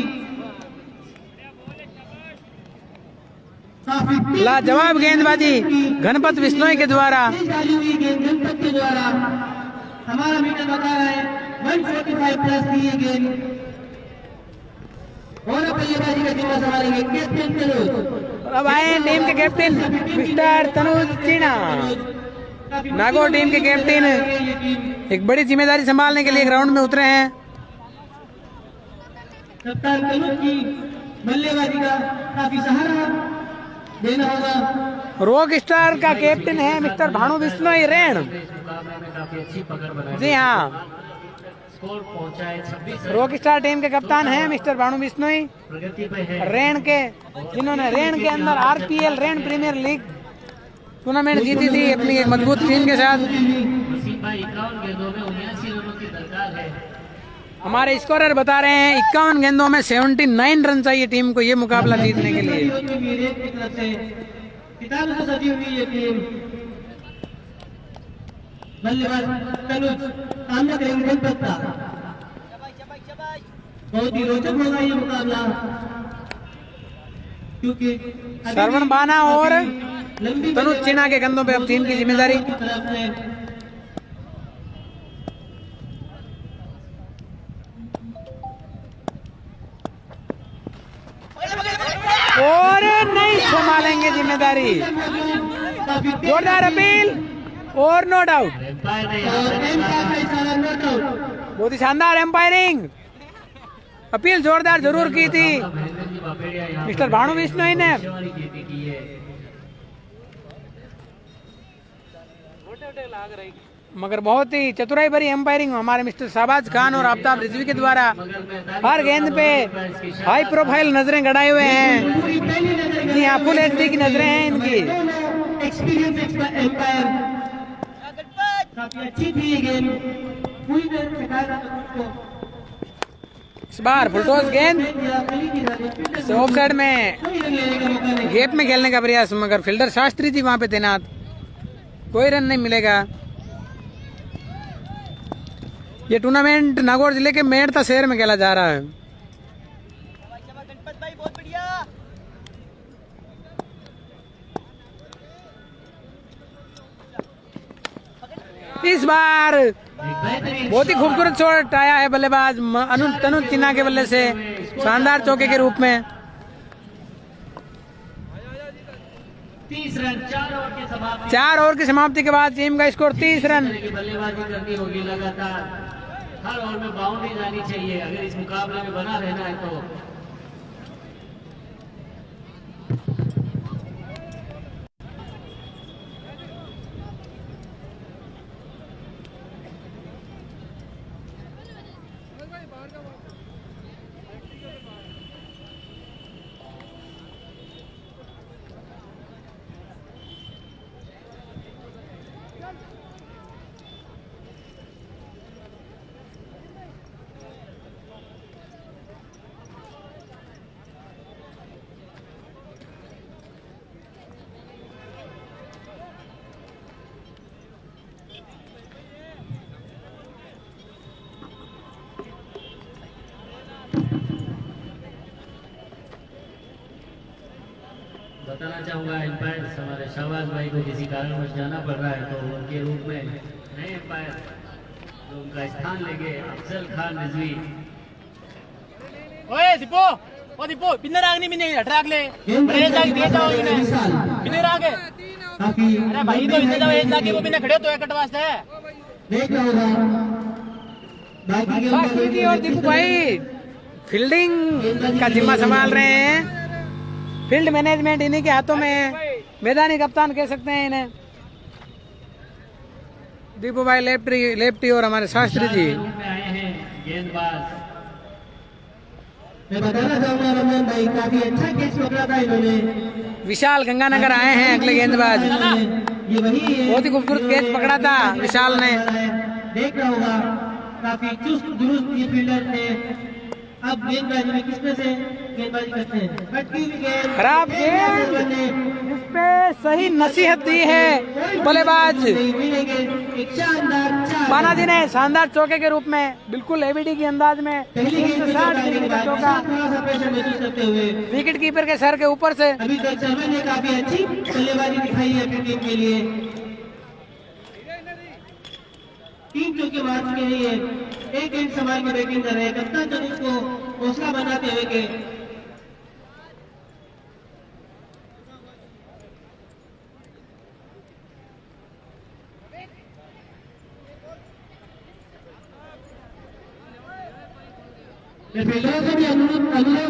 काफी लाजवाब गेंदबाजी गणपत बिश्नोई के द्वारा। डाली हुई गेंद गणपत के द्वारा। हमारा मीटर बता रहा है 145 प्लस की ये गेंद। और बल्लेबाजी का जिम्मा संभालेंगे कैप्टन तनुज। अब आए टीम के कैप्टन मिस्टर तनुज चीना। नागौर टीम के कैप्टन एक बड़ी जिम्मेदारी संभालने के लिए ग्राउंड में उतरे हैं। कप्तान तनुज की बल्लेबाजी का काफी सहारा देना होगा। रॉक स्टार का कैप्टन है मिस्टर भानु बिश्नोई रेण। काफी अच्छी पकड़ बनाई। जी हाँ, स्कोर पहुंचा है 26 रॉक स्टार टीम के कप्तान हैं मिस्टर भानु बिश्नोई प्रगति पे है। रेण के, जिन्होंने रेण के अंदर आरपीएल रेण प्रीमियर लीग टूर्नामेंट जीती थी अपनी एक मजबूत टीम के साथ। वसीम भाई 51 गेंदों में 79 रनों की दरकार है। हमारे स्कोरर बता रहे हैं 51 गेंदों में 79 रन चाहिए टीम को ये मुकाबला जीतने के लिए। किताब से सजी हुई ये टीम। बल्लेबाज तनुज सामने करेंगे गणपत का। बहुत ही रोचक होगा ये मुकाबला क्योंकि श्रवण बाना और तनुज चीना के कंधों पे अब टीम की जिम्मेदारी। और नहीं संभालेंगे जिम्मेदारी। जोरदार अपील और नो डाउट। बहुत ही शानदार एम्पायरिंग। अपील जोरदार जरूर की थी मिस्टर भानु बिश्नोई ने। मगर बहुत ही चतुराई भरी एम्पायरिंग हमारे मिस्टर शाहबाज खान और आफ्ताब रिजवी के द्वारा। हर गेंद पे हाई प्रोफाइल नजरें गड़ाए हुए हैं। जी हाँ, फुल एचडी की नजरें हैं इनकी। एक्सपीरियंस एम्पायर काफी अच्छी थी ये गेंद। पूरी तरह शिकायत इस बार फुलटॉस गेंद ऑफ साइड में गैप में खेलने का प्रयास, मगर फील्डर शास्त्री जी वहां पे तैनात, कोई रन नहीं मिलेगा। ये टूर्नामेंट नागौर जिले के मेड़ता शहर में खेला जा रहा है। इस बार बहुत ही खूबसूरत शॉट आया है बल्लेबाज तनुज चिन्हा के बल्ले से, शानदार चौके के रूप में। 30 रन, 4 ओवर की समाप्ति। 4 ओवर की समाप्ति के बाद टीम का स्कोर 30 रन। की बल्लेबाजी करनी होगी लगातार, हर ओवर में बाउंड्री जानी चाहिए अगर इस मुकाबले में बना रहना है तो। बताना चाहूंगा एम्पायर हमारे शहबाज भाई को किसी कारणवश जाना पड़ रहा है तो उनके रूप में नए एम्पायर जो उनका स्थान लेंगे अफजल खान रिजवी। ओए दीपो, ओ दीपो, बिन्नर आगनी बिन्ने हटरागले, बड़े जाके दिए जाओ इन्हें, बिन्नर आगे। अरे भाई तो इन्हें जाओ एक जाके वो बिन्ने खड़े तो एक कटवास है। देख रहा होगा बाकी शास्त्री और दीपू भाई फील्डिंग का जिम्मा संभाल रहे हैं। फील्ड मैनेजमेंट इन्हीं के हाथों में है, मैदानी कप्तान कह सकते हैं इन्हें। दीपू भाई लेफ्टी और हमारे शास्त्री जी में आए हैं गेंदबाज। मैं बताना चाहूंगा रमन भाई काफी अच्छा कैच पकड़ा था इन्होंने। विशाल गंगानगर आए हैं अगले गेंदबाज। ये वही है बहुत ही खूबसूरत कैच पकड़ा था विशाल ने। देख रहा होगा काफी चुस्त दुरुस्त ये फील्डर थे। अब गेंदबाजी में किसमें से गेंदबाजी करते हैं, फटकी गेंद, खराब गेंद, इस पे सही नसीहत दी है बल्लेबाज एक शानदार माना जी ने शानदार चौके के रूप में, बिल्कुल एबीडी की अंदाज में पहली गेंद पे 360 चौका डिग्री का के चौका बाद थोड़ा सा प्रेशर महसूस करते हुए विकेट कीपर के सर के ऊपर से। अभी तक शर्मा ने काफी अच्छी बल्लेबाजी दिखाई है अपनी टीम के लिए। 3 चौके मार चुके हैं ये, एक गेंद संभाल के बैटिंग कर रहे हैं कप्तान तो उसको हौसला बनाते हुए के मैं फील्डरों से भी अनुरोध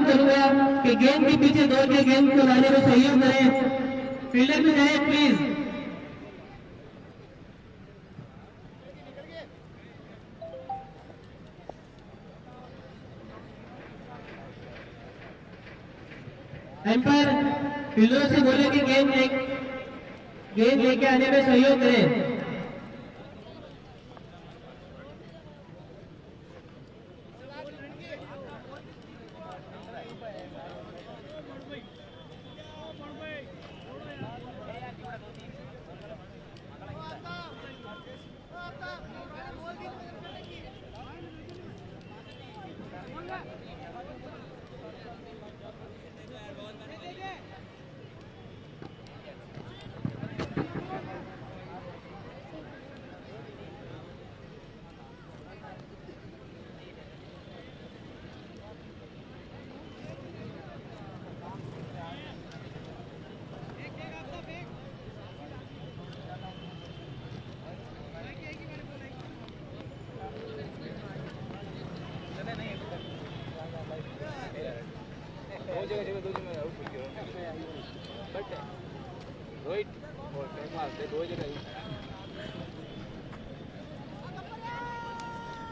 करूंगा कि गेंद के पीछे दौड़ के गेंद को लाने में सहयोग करें। फील्डर भी जाए प्लीज। एम्पायर फील्डरों से बोले कि गेंद लेके आने में सहयोग करें।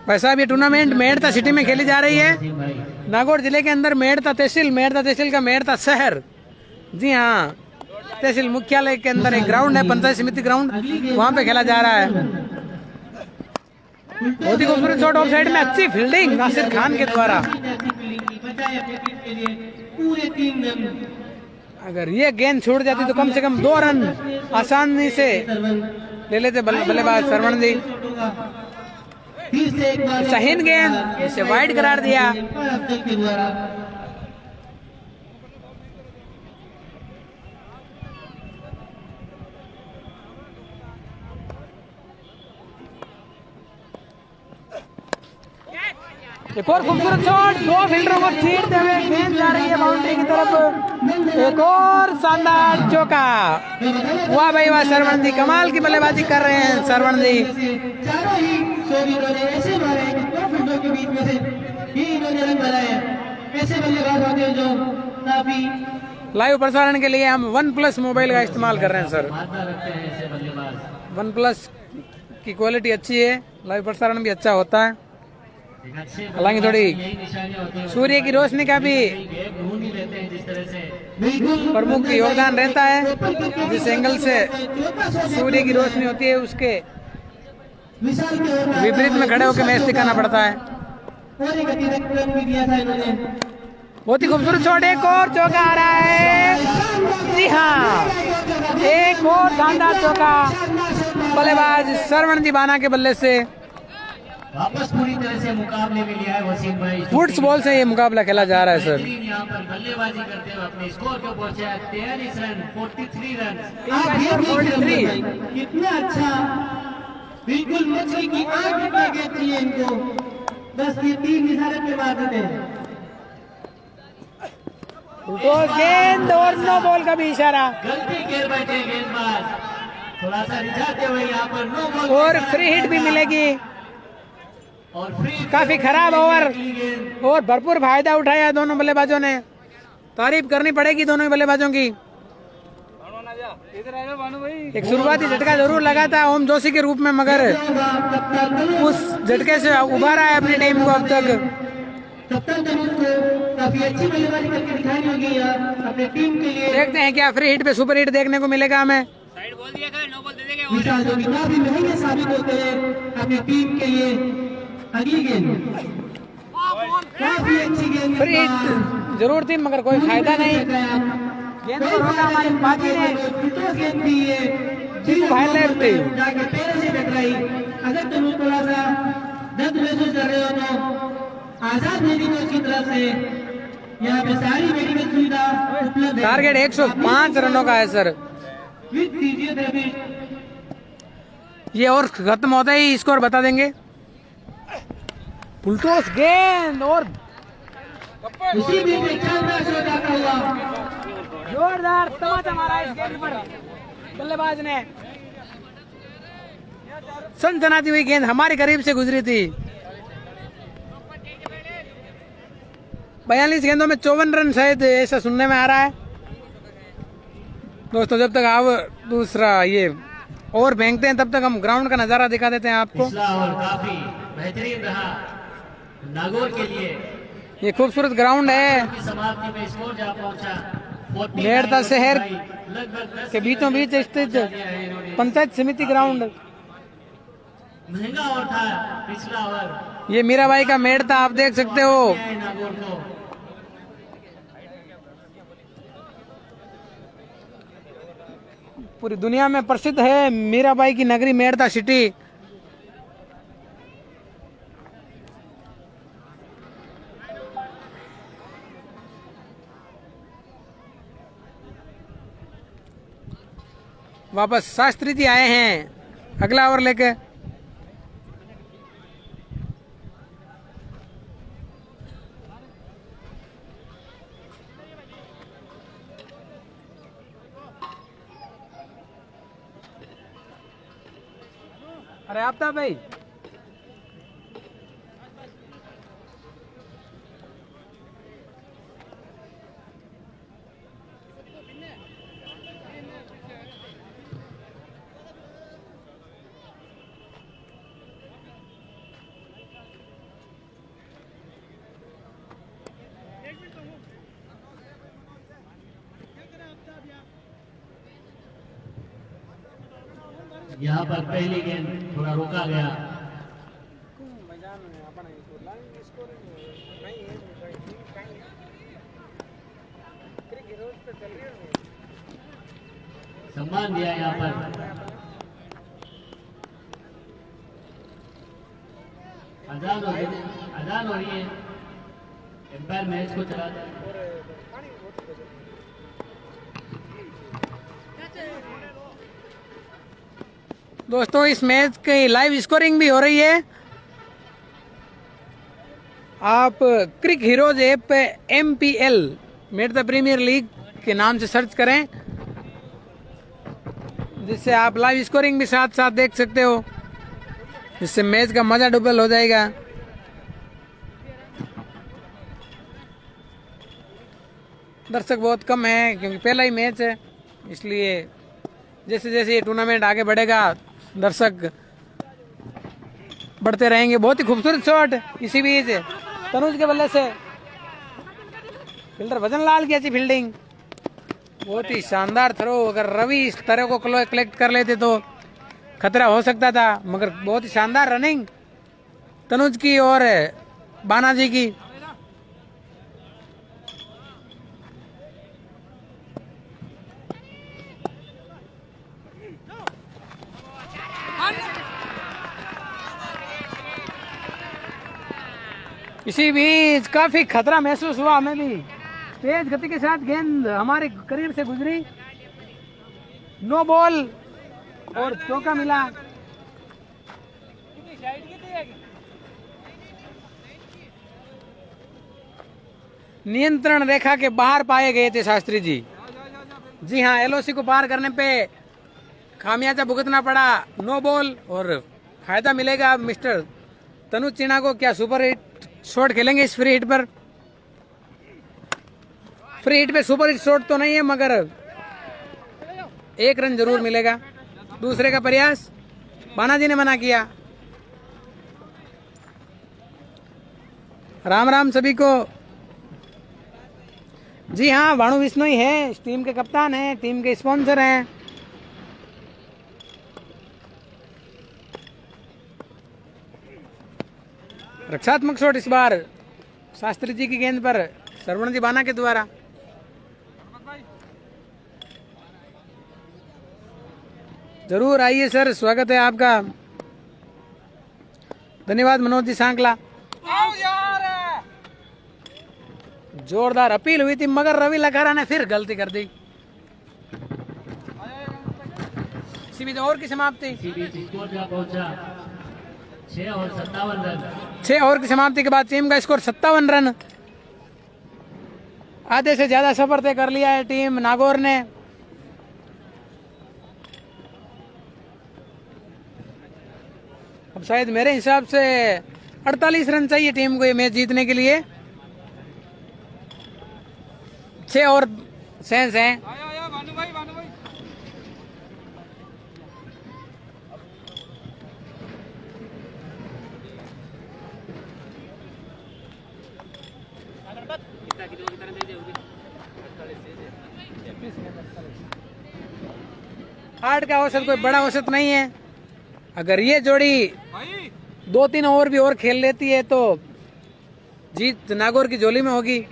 भाई साहब ये टूर्नामेंट मेड़ता सिटी में खेली जा रही है। नागौर जिले के अंदर मेड़ता तहसील का मेड़ता शहर, जी हाँ, तहसील मुख्यालय के अंदर एक ग्राउंड है, पंचायत समिति ग्राउंड, वहाँ पे खेला जा रहा है। बहुत ही खूबसूरत शॉट ऑफ साइड में, अच्छी फील्डिंग नासिर खान के द्वारा। अगर ये गेंद छूट जाती तो कम से कम 2 रन आसानी से ले लेते बल्लेबाज सरवण जी। शाहीन गेंद इसे वाइड करार दिया। एक और खूबसूरत शॉट, दो फील्डरों को छीनते हुए गेंद जा रही है बाउंड्री की तरफ। एक और शानदार चौका। वाह भाई वाह, सरवण जी कमाल की बल्लेबाजी कर रहे हैं। सरवण जी चारों ही शॉट इन्होंने ऐसे मारे हैं कि दो फील्डों के बीच में से ही इन्होंने रन बनाए हैं। ऐसे बल्लेबाज होते हैं जो काफी। लाइव प्रसारण के लिए हम OnePlus मोबाइल का इस्तेमाल कर रहे हैं सर। मारता रखते हैं ऐसे बल्लेबाज। OnePlus की क्वालिटी अच्छी है, लाइव प्रसारण भी अच्छा होता है। एक अच्छे हालांकि थोड़ी यही निशानियां होती हैं। सूर्य की रोशनी का भी गेम ढूंढ ही लेते हैं जिस तरह से। बिल्कुल प्रमुख योगदान रहता है। जिस एंगल से सूर्य की रोशनी होती है उसके विशाल के ओर विपरीत में खड़े होकर मैच दिखाना पड़ता है। और एक अतिरिक्त रन भी दिया था इन्होंने। बहुत ही खूबसूरत शॉट, एक और चौका आ रहा है। जी हाँ, एक और शानदार चौका बल्लेबाज सरवण जी बाना के बल्ले से। वापस पूरी तरह से मुकाबले में लिया है वसीम भाई। वुड्स बॉल से ये मुकाबला खेला जा रहा है सर। बेहतरीन यहाँ पर बल्लेबाजी करते हुए अपने स्कोर को पहुंचे 43 रन, 43 रन। आप ये देख रहे हैं कितना अच्छा, बिल्कुल मछली की आंख की गेंद थी इनको। बस ये 3 निशाने पे मार देते हैं। तो गेंद और नो बॉल का भी इशारा गलती कर बैठे गेंदबाज, थोड़ा सा रिझाते हुए यहाँ पर नो बॉल और फ्री हिट भी मिलेगी। और फ्री काफी खराब ओवर और भरपूर फायदा उठाया दोनों बल्लेबाजों ने। तारीफ करनी पड़ेगी दोनों ही बल्लेबाजों की। एक शुरुआती झटका जरूर लगा था ओम जोशी के रूप में, मगर उस झटके से उभारा है अपनी टीम को अब तक। कप्तान तनुज को काफी अच्छी बल्लेबाजी करके दिखानी होगी यार अपनी टीम के लिए। देखते हैं क्या फ्री हिट पे सुपर हिट देखने को मिलेगा हमें। विशाल जो कि काफी महंगे साबित होते हैं अपनी टीम के लिए। अगली गेंद काफी अच्छी गेंद, फ्री हिट जरूर थी मगर कोई फायदा नहीं। गेंद को रोका हमारे बाजी ने। गेंद थी ये, जीतू भाई लेफ्ट थी। जाके पैरों से टकराई। अगर तुम थोड़ा सा दर्द महसूस कर रहे हो तो आजाद मेडिकल की तरफ से यहाँ पे सारी मेडिकल सुविधा उपलब्ध है। टारगेट 105 रनों का है सर। With physiotherapy. ये और खत्म होता ही स्कोर बता देंगे। फुलटॉस गेंद और उसी बीच में शानदार शॉट आता हुआ। जोरदार तमाचा मारा इस गेंद पर बल्लेबाज ने। सनसनाती हुई गेंद हमारे करीब से गुजरी थी। 42 गेंदों में 54 रन शायद, ऐसा सुनने में आ रहा है। दोस्तों जब तक आप दूसरा ये और फेंकते हैं तब तक हम ग्राउंड का नजारा दिखा देते हैं आपको। पिछला ओवर काफी बेहतरीन रहा नागौर के लिए। ये खूबसूरत ग्राउंड है, की समाप्ति में स्कोर जा पहुंचा 49 मेड़ता शहर लगभग 10 के बीचों बीच स्थित पंचायत समिति ग्राउंड। महंगा ओवर था पिछला ओवर। ये मीराबाई का मेड़ था, आप देख सकते हो। नागौर को पूरी दुनिया में प्रसिद्ध है मीराबाई की नगरी मेड़ता सिटी। वापस शास्त्री जी आए हैं अगला ओवर लेके। अरे आफ्ताब भाई यहाँ पर पहली गेंद थोड़ा रोका गया। सम्मान दिया यहाँ पर। अजान हो रही है, एम्पायर मैच को चला दे। दोस्तों इस मैच की लाइव स्कोरिंग भी हो रही है। आप क्रिक हीरोज ऐप पे MPL mate the premier league के नाम से सर्च करें, जिससे आप लाइव स्कोरिंग भी साथ साथ देख सकते हो, जिससे मैच का मजा डबल हो जाएगा। दर्शक बहुत कम है क्योंकि पहला ही मैच है, इसलिए जैसे जैसे ये टूर्नामेंट आगे बढ़ेगा दर्शक बढ़ते रहेंगे। बहुत ही खूबसूरत शॉट इसी बीच तनुज के बल्ले से फील्डर भजन लाल की अच्छी फील्डिंग, बहुत ही शानदार थ्रो। अगर रवि इस तरह को कलेक्ट कर लेते तो खतरा हो सकता था, मगर बहुत ही शानदार रनिंग तनुज की और बानाजी की। इसी बीच काफी खतरा महसूस हुआ हमें भी, तेज गति के साथ गेंद हमारे करीब से गुजरी, नो बॉल और चौका मिला। नियंत्रण रेखा के बाहर पाए गए थे शास्त्री जी। जी हाँ, LOC को पार करने पे खामियाजा भुगतना पड़ा, नो बॉल और फायदा मिलेगा मिस्टर तनुज चिना को। क्या सुपर हिट शॉट खेलेंगे इस फ्री हिट पर? फ्री हिट पे सुपर हिट शॉट तो नहीं है, मगर 1 रन जरूर मिलेगा। दूसरे का प्रयास बानाजी ने मना किया। राम राम सभी को। जी हाँ, भानु विश्नोई है, इस टीम के कप्तान हैं, टीम के स्पॉन्सर हैं। रक्षात्मक शॉट इस बार शास्त्री जी की गेंद पर सरवण जी बाना के द्वारा। जरूर आइए सर, स्वागत है आपका। धन्यवाद मनोज जी सांकला। जोरदार अपील हुई थी मगर रवि लखारा ने फिर गलती कर दी। इसी बीच ओवर की समाप्ति, 6 और 57 रन। 6 ओवर की समाप्ति के बाद टीम का स्कोर 57 रन। आधे से ज्यादा सफर तय कर लिया है टीम नागौर ने। अब शायद मेरे हिसाब से 48 रन चाहिए टीम को ये मैच जीतने के लिए। 6 और सेंस हैं। आठ का औसत कोई बड़ा औसत नहीं है। अगर ये जोड़ी 2-3 ओवर भी और खेल लेती है तो जीत नागौर की झोली में होगी।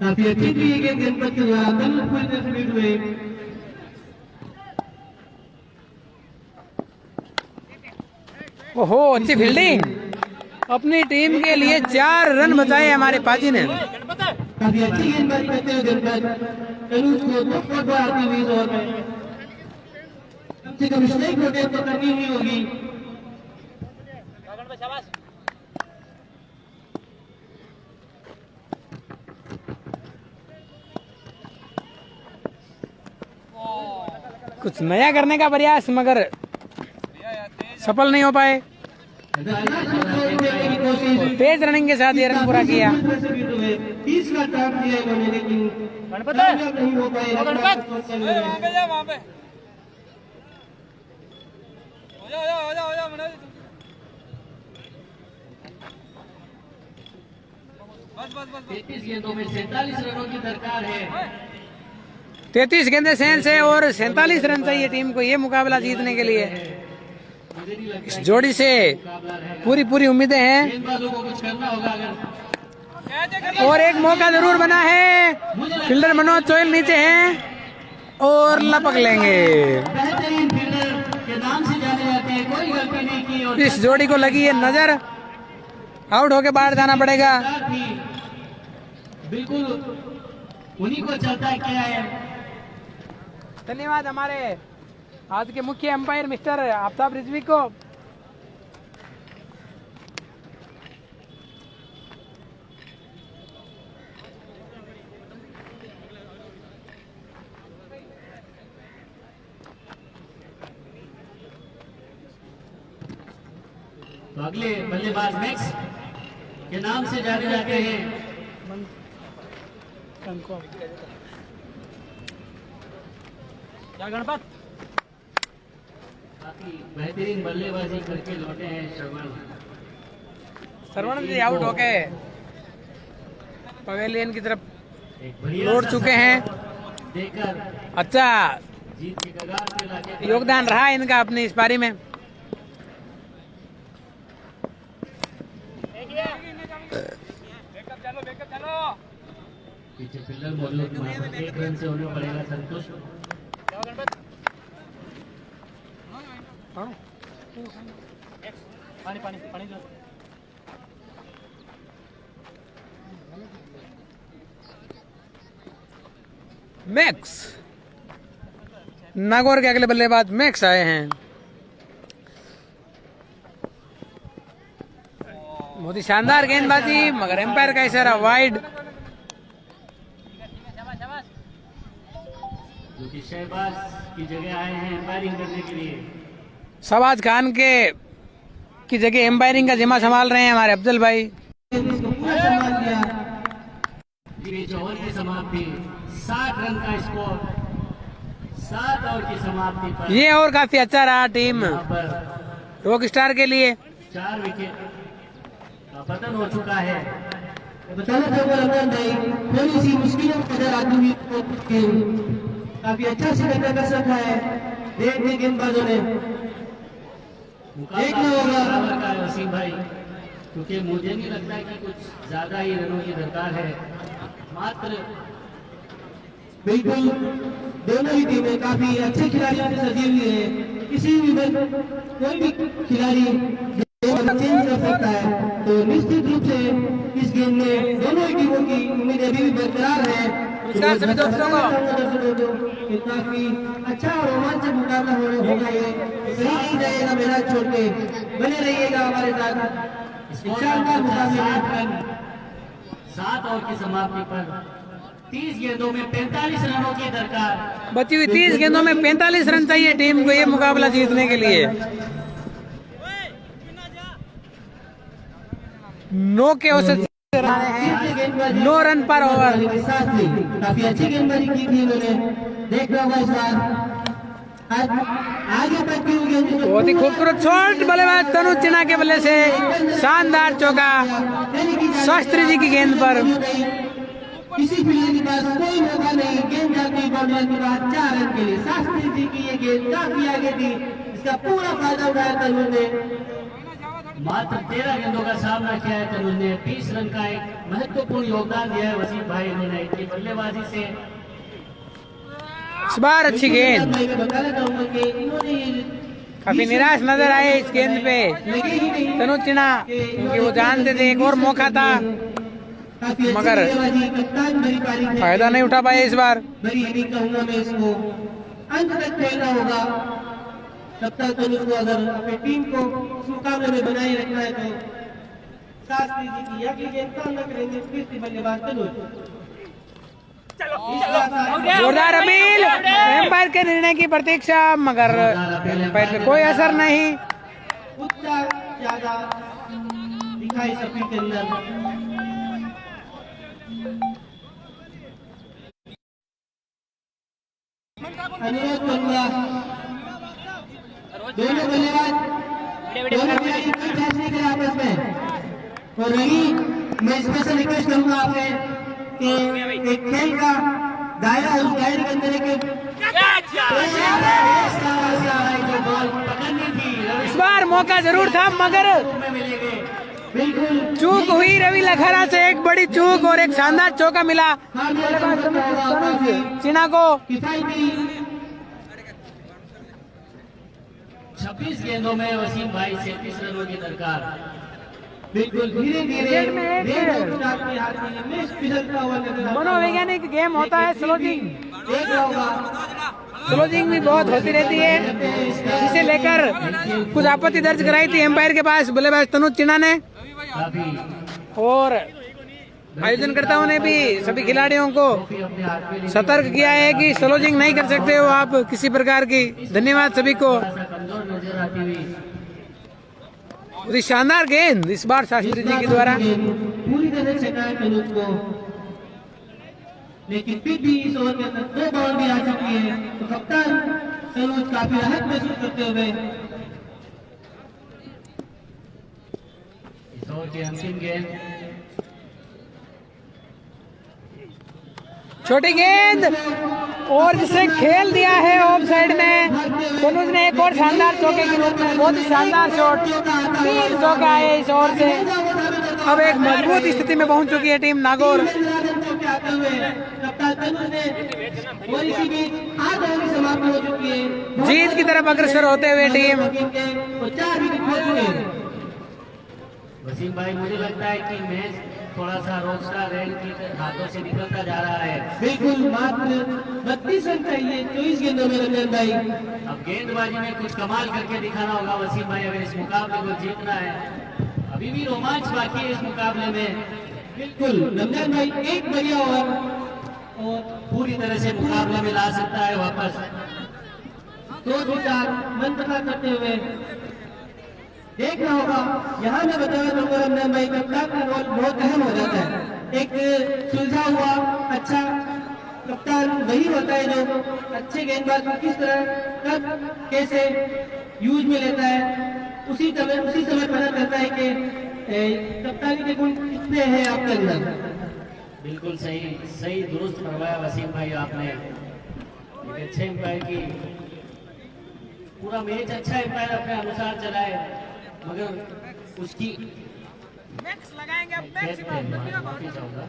काफी अच्छी थी ये गेंद के द्वारा कल पूरी स्पीड में। ओहो, अच्छी फील्डिंग। अपनी टीम के लिए 4 रन बचाए हमारे पाजी ने। काफी अच्छी गेंदबाजी करते हुए तनुज को 2 फोर आती हुई इस ओवर में। कम से कम स्ट्राइक रोटेट तो करनी ही होगी। कुछ नया करने का प्रयास मगर सफल नहीं हो पाए। तेज रनिंग के साथ ये रन पूरा किया। 30 का टाइम दिया इन्होंने, लेकिन नहीं हो पाए। गेंदों में 47 रनों की दरकार है। 33 गेंदें सेंस है और 47 रन चाहिए टीम को ये मुकाबला जीतने के लिए। इस जोड़ी से पूरी उम्मीदें हैं कुछ करना होगा अगर। और एक मौका जरूर बना है। फील्डर मनोज चोयल नीचे हैं और लपक लेंगे। बेहतरीन फील्डर और इस जोड़ी को लगी है नजर, आउट होके बाहर जाना पड़ेगा। भी बिल्कुल उन्हीं को चलता किया है। धन्यवाद हमारे आज के मुख्य अंपायर मिस्टर आफ्ताब रिजवी को। तो अगले बल्लेबाज मैक्स के नाम से जाने जाते हैं। गणपत काफी बेहतरीन बल्लेबाजी करके लौटे हैं सरवण जी आउट होके पवेलियन की तरफ एक बढ़िया लौट सा चुके हैं। देकर अच्छा जीत के कगार पे लाके योगदान रहा इनका अपनी इस पारी में। पीछे पिलर मौजूद, वहाँ पर 1 रन से होने पड़ेगा संतुष्ट। मैक्स नागौर के अगले बल्लेबाज मैक्स आए हैं। बहुत ही शानदार गेंदबाजी, मगर एम्पायर का इशारा वाइड। जो कि शहबाज की जगह आए हैं एम्पायरिंग करने के लिए। शहबाज खान के की जगह एम्पायरिंग का जिम्मा संभाल रहे हैं हमारे अफजल भाई। इस ओवर की समाप्ति 60 रन का स्कोर, 7 ओवर की समाप्ति पर ये और काफी अच्छा रहा टीम यहाँ पर रॉक स्टार के लिए। 4 विकेट का पतन हो चुका है। बताना चाहूंगा रमजान भाई, थोड़ी सी मुश्किलों में नजर आती हुई काफी अच्छा सिकंदर कर सकता है। देखने गेंदबाजों ने देखना होगा। बराबर का है वसीम भाई, क्योंकि मुझे नहीं लगता कि कुछ ज्यादा ही रनों की दरकार है। मात्र बिल्कुल दोनों ही टीमें काफी अच्छे खिलाड़ियों से सजी हुई है। किसी भी वक्त कोई भी खिलाड़ी चेंज कर सकता है, तो निश्चित रूप से इस गेम में दोनों ही टीमों की उम्मीद अभी भी बरकरार है। नमस्कार सभी दोस्तों को। कि काफी अच्छा और रोमांचक मुकाबला होगा। ये कहीं नहीं जाएगा मैदान छोड़ के, बने रहिएगा हमारे साथ। शानदार मुकाबले में 7 ओवर की समाप्ति पर 30 गेंदों में 45 रनों की दरकार। बची हुई 30 गेंदों में 45 रन चाहिए टीम को ये मुकाबला जीतने के लिए। 9 के औसत 9 रन पर ओवर। काफी अच्छी गेंदबाजी की थी उन्होंने। देखना होगा इस बार आगे तक की गेंद। बहुत ही खूबसूरत शॉट बल्लेबाज तनु चिना के बल्ले से शानदार चौका शास्त्री जी की गेंद पर। किसी फील्डर के पास कोई मौका नहीं, गेंद जाती बॉलर के बाद 4 रन के लिए। शास्त्री जी की ये गेंद काफी आगे थी, इसका पूरा फायदा उठाया तनु ने। मात्र 13 गेंदों का सामना किया है तनु ने। 20 रन का एक महत्वपूर्ण योगदान दिया है वसीम भाई। इन्होंने इतनी बल्लेबाजी से इस बार अच्छी गेंद। मैं बताना चाहूंगा कि इन्होंने काफी निराश नजर आए इस गेंद पे लगे ही नहीं। तनु चिना, क्योंकि वो जानते थे एक और मौका था, मगर फायदा नहीं उठा पाए इस बार। बड़ी इनिंग कहूंगा मैं इसको, अंत तक खेलना होगा। तब तक तनु को अगर अपनी टीम को इस मुकाबले में बनाए रखना है तो शास्त्री जी की अगली गेंद का न करेंगे। फिर से बल्लेबाज तनु। जोरदार अपील, एम्पायर के निर्णय की प्रतीक्षा, मगर एम्पायर पे कोई असर नहीं। उत्साह ज्यादा दिखाई सभी के अंदर। अनुरोध करूंगा दोनों बल्लेबाज दोनों खिलाड़ी कोई बहस नहीं करें आपस में। और रही मैं स्पेशल रिक्वेस्ट करूंगा आपसे कि एक खेल का दायरा उस दायरे के अंदर एक जो बॉल पकड़नी थी इस बार मौका जरूर था, मगर बिल्कुल चूक हुई रवि लखरा से, एक बड़ी चूक और एक शानदार चौका मिला चिना को। किफायती 26 गेंदों में वसीम भाई 37 रनों की दरकार। बिल्कुल धीरे धीरे क्रिकेट में एक के हाथ में मैच फिसलता हुआ नजर आता है। मनोवैज्ञानिक गेम होता है स्लोजिंग। देख रहा होगा स्लोजिंग भी बहुत होती रहती है, जिसे लेकर कुछ आपत्ति दर्ज कराई थी एम्पायर के पास बल्लेबाज तनुज चिना ने, काफी और आयोजनकर्ताओं ने भी सभी खिलाड़ियों को सतर्क किया है कि स्लोजिंग नहीं कर सकते हो आप किसी प्रकार की। धन्यवाद सभी को। कमजोर नजर आती हुई बहुत ही शानदार गेंद इस बार शास्त्री जी के द्वारा। पूरी तरह छका है तनुज को, लेकिन फिर भी इस ओवर के अंदर 2 बाउंड्री आ चुकी है, तो कप्तान तनुज काफी राहत महसूस करते हुए इस ओवर की अंतिम गेंद छोटी गेंद और जिसे खेल दिया है ऑफ साइड में। तनुज ने एक और शानदार चौके के रूप में बहुत ही शानदार शॉट, 3 चौके आए इस ओवर से। अब एक मजबूत स्थिति में पहुंच चुकी है टीम नागौर। आते हुए कप्तान तनुज ने और इसी बीच 8 ओवर समाप्त हो चुकी है, जीत की तरफ अग्रसर होते हुए टीम। और 4 विकेट हो चुके हैं। वसीम भाई, मुझे लगता है कि मैच थोड़ा सा रॉकस्टार रैंक के हाथों से निकलता जा रहा है। बिल्कुल मात्र 32 रन चाहिए 24 गेंदों में रंजन भाई। अब गेंदबाजी में कुछ कमाल करके दिखाना होगा वसीम भाई, अगर इस मुकाबले को जीतना है। अभी भी रोमांच बाकी है इस मुकाबले में। बिल्कुल रंजन भाई एक बढ़िया ओवर और पूरी तरह से मुकाबले में ला सकता है वापस। 2 विचार मंत्रता करते हुए देखना होगा। यहाँ मैं बताना चाहूंगा रंजन भाई, कप्तान का रोल बहुत अहम हो जाता है। एक सुलझा हुआ अच्छा कप्तान वही होता है जो अच्छे गेंदबाज को किस तरह कब कैसे यूज में लेता है, उसी समय पता चलता है कि कप्तानी के गुण कितने हैं आपके अंदर। बिल्कुल सही दुरुस्त फरमाया वसीम भाई आपने। एक अच्छे एम्पायर की पूरा मैच अच्छा एम्पायर अपने अनुसार चलाए, मगर उसकी माफी चाहूंगा,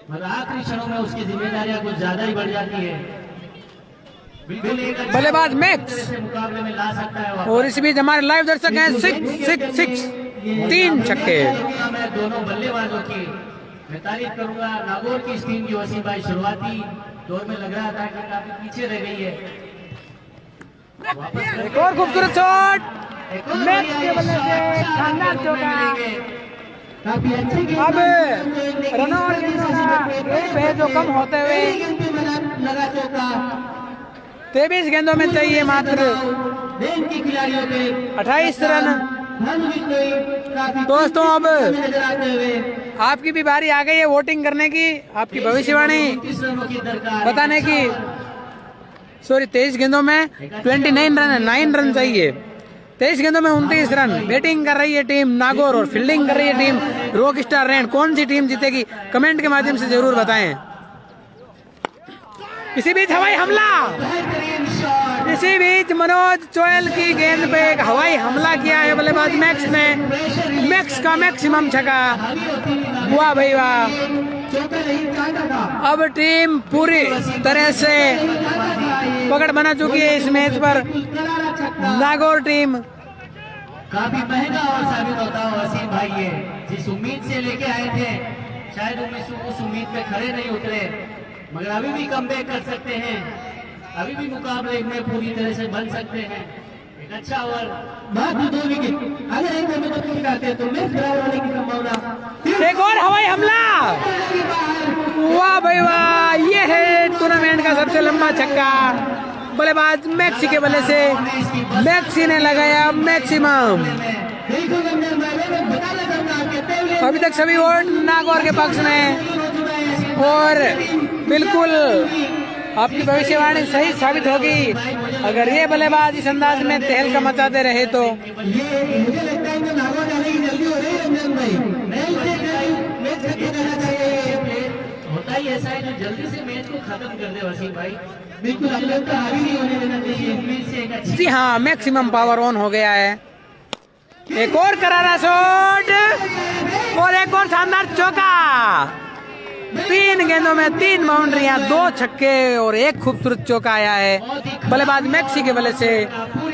मगर आखिरी क्षणों में उसकी जिम्मेदारियां कुछ ज्यादा ही बढ़ जाती है। बिल्कुल एक अच्छा बल्लेबाज मैक्स से मुकाबले में ला सकता है वापस। और इस बीच हमारे लाइव दर्शक हैं 6 3 छक्के। मैं दोनों बल्लेबाजों की मैं तारीफ करूंगा। नागौर की इस टीम की वसीम भाई शुरुआती दौर में लग रहा था कि काफी पीछे रह गई है। एक और खूबसूरत शॉट मैक्स के बल्ले से, शानदार चौका। काफी अच्छे अब रनआउट पे जो कम होते हुए लगा चौका 23 गेंदों में चाहिए मात्र रेंज के खिलाड़ियों के 28 रन। दोस्तों अब नजर आते हुए आपकी भी बारी आ गई है वोटिंग करने की, आपकी भविष्यवाणी 29 रनों की दरकार बताने की। सॉरी 23 गेंदों में 29 रन, 9 रन चाहिए। 23 गेंदों में 29 रन। बैटिंग कर रही है टीम नागौर और फील्डिंग कर रही है टीम रॉकस्टार रैंड। कौन सी टीम जीतेगी कमेंट के माध्यम से जरूर बताएं। इसी बीच हवाई हमला, इसी बीच मनोज चोयल की गेंद पे एक हवाई हमला किया है बल्लेबाज मैक्स ने। मैक्स का मैक्सिमम छक्का, वाह भाई वाह। अब टीम पूरी तरह से पकड़ बना चुकी है इस मैच पर। नागौर टीम काफी महंगा और साबित होता है वसीम भाई। ये जिस उम्मीद से लेके आए थे शायद उस उम्मीद पे खड़े नहीं उतरे, मगर अभी भी कमबैक कर सकते हैं। अभी भी मुकाबले में पूरी तरह से बन सकते हैं। एक अच्छा ओवर, मात्र 2 विकेट। अगर एक ओवर में तो विकेट आते हैं तो मैच बराबर होने की संभावना। एक और हवाई हमला, वाह भाई वाह। ये है टूर्नामेंट का सबसे लंबा छक्का बल्लेबाज मैक्सी के बल्ले से। मैक्सी ने लगाया मैक्सिमम। अभी तक सभी वोट नागौर के पक्ष में और बिल्कुल आपकी भविष्यवाणी सही साबित होगी अगर ये बल्लेबाज इस अंदाज में तहलका मचाते रहे तो। ये मुझे लगता है कि नागौर जाने की जल्दी हो रही है रंजन भाई। मैच खत्म करना चाहिए। होता ही ऐसा है जो जल्दी से मैच को खत्म कर दे वसीम भाई। बिल्कुल अगले तो हावी नहीं होने देना चाहिए। उम्मीद से एक अच्छी जी हाँ, मैक्सिमम पावर ऑन हो गया है। एक और करारा शॉट और एक और शानदार चौका। 3 गेंदों में 3 बाउंड्रियां, 2 छक्के और एक खूबसूरत चौका आया है। बहुत ही बल्लेबाज मैक्सी के बल्ले से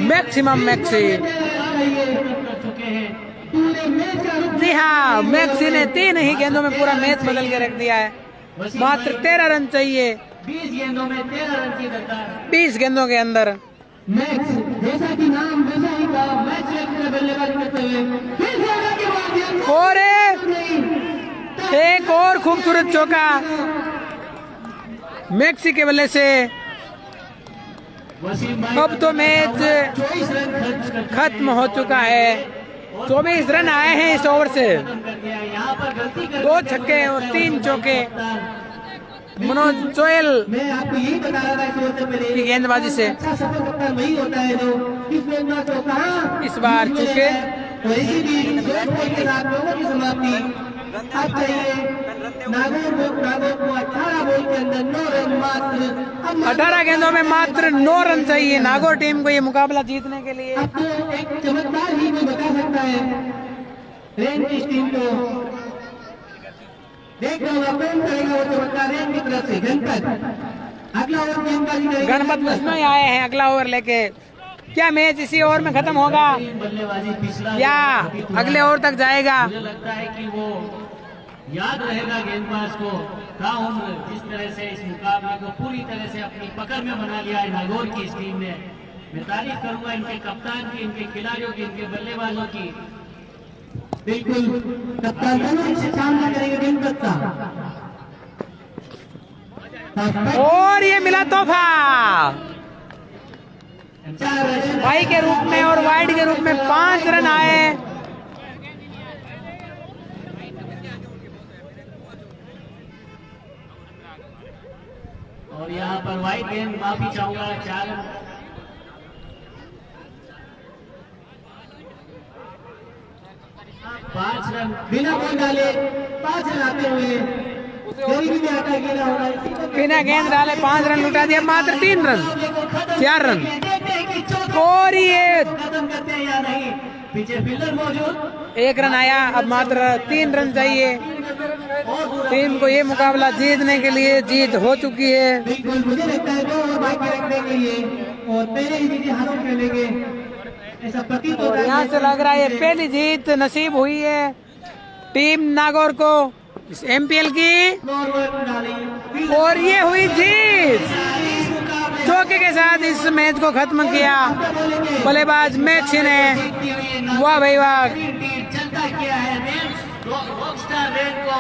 मैक्सिमम मैक्सी। कर चुके हैं। पूरे मैच का रुख जी हाँ, मैक्सी ने 3 ही गेंदों में पूरा मैच बदल के रख दिया है। मात्र 13 रन चाहिए 20 गेंदों में 13 रन की दरकार। 20 गेंदों के अंदर। मैच जैसा कि नाम वैसा ही का मैच में बल्लेबाजी करते हुए फिर से आगे के बाद और नहीं एक और खूबसूरत चौका मैक्सी के बल्ले से। वसीम भाई अब तो मैच 24 रन खर्च कर चुके खत्म हैं। हो चुका है। 24 रन आए हैं इस ओवर से। खत्म कर दिया है। यहाँ पर गलती कर 2 छक्के और 3 चौके मनोज चोयल मैं आपको यही बता रहा था इस ओवर से पहले की गेंदबाजी से। अच्छा सफल कप्तान वही होता है जो इस गेंदबाज को कहाँ इस बार चुके। और इसी बीच सुरेश बॉल के साथ ओवर की समाप्ति। अब चाहिए नागौर को 18 बॉल के अंदर 9 रन मात्र। अब 18 गेंदों में मात्र 9 रन चाहिए नागौर टीम को ये मुकाबला जीतने के लिए। अब तो एक चमत्कार ही कोई बता सकता है रेन की टीम को। देख रहा हूँ कौन करेगा वो चमत्कार रेन की तरफ से। गणपत अगला ओवर गेंदबाजी करेगा। गणपत उसमें ही आए हैं अगला ओवर लेके। क्या मैच इसी ओवर में खत्म होगा बल्लेबाजी पिछला या अगले ओवर तक जाएगा? मुझे लगता है कि वो याद रहेगा गेंदबाज को ताउम्र जिस तरह से इस मुकाबले को पूरी तरह से अपनी पकड़ में बना लिया है नागौर की इस टीम ने। मैं तारीफ करूंगा इनके कप्तान की, इनके खिलाड़ियों की, इनके बल्लेबाजों की। बिल्कुल कप्तान दोनों इससे सामना करेंगे गणपत का। और ये मिला तोहफा 4 रन भाई के रूप में और वाइड के रूप में 5 रन आए। और यहाँ पर वाइड गेंद माफी चाहूंगा 4 रन। 5 रन बिना बॉल डाले 5 रन आते हुए जरूरी में आता गिरा होगा। बिना गेंद डाले 5 रन लुटा दिया। मात्र 3 रन 4 रन। और ये खत्म करते हैं या नहीं। पीछे फील्डर मौजूद। 1 रन आया। अब मात्र 3 रन चाहिए। टीम को ये मुकाबला जीतने के लिए जीत हो चुकी है। बिल्कुल मुझे लगता है 2 ओवर बाकी रखने के लिए और पहले ही जीत हासिल खेलेंगे ऐसा प्रतीत होता और है। यहाँ से लग रहा है ये पहली जीत नसीब हुई है टीम नागौर को इस MPL की। और ये हुई जीत। चौके के साथ इस मैच को खत्म किया बल्लेबाज मैक्सी ने। वाह भाई वाह। जनता किया है रॉकस्टार रेन को।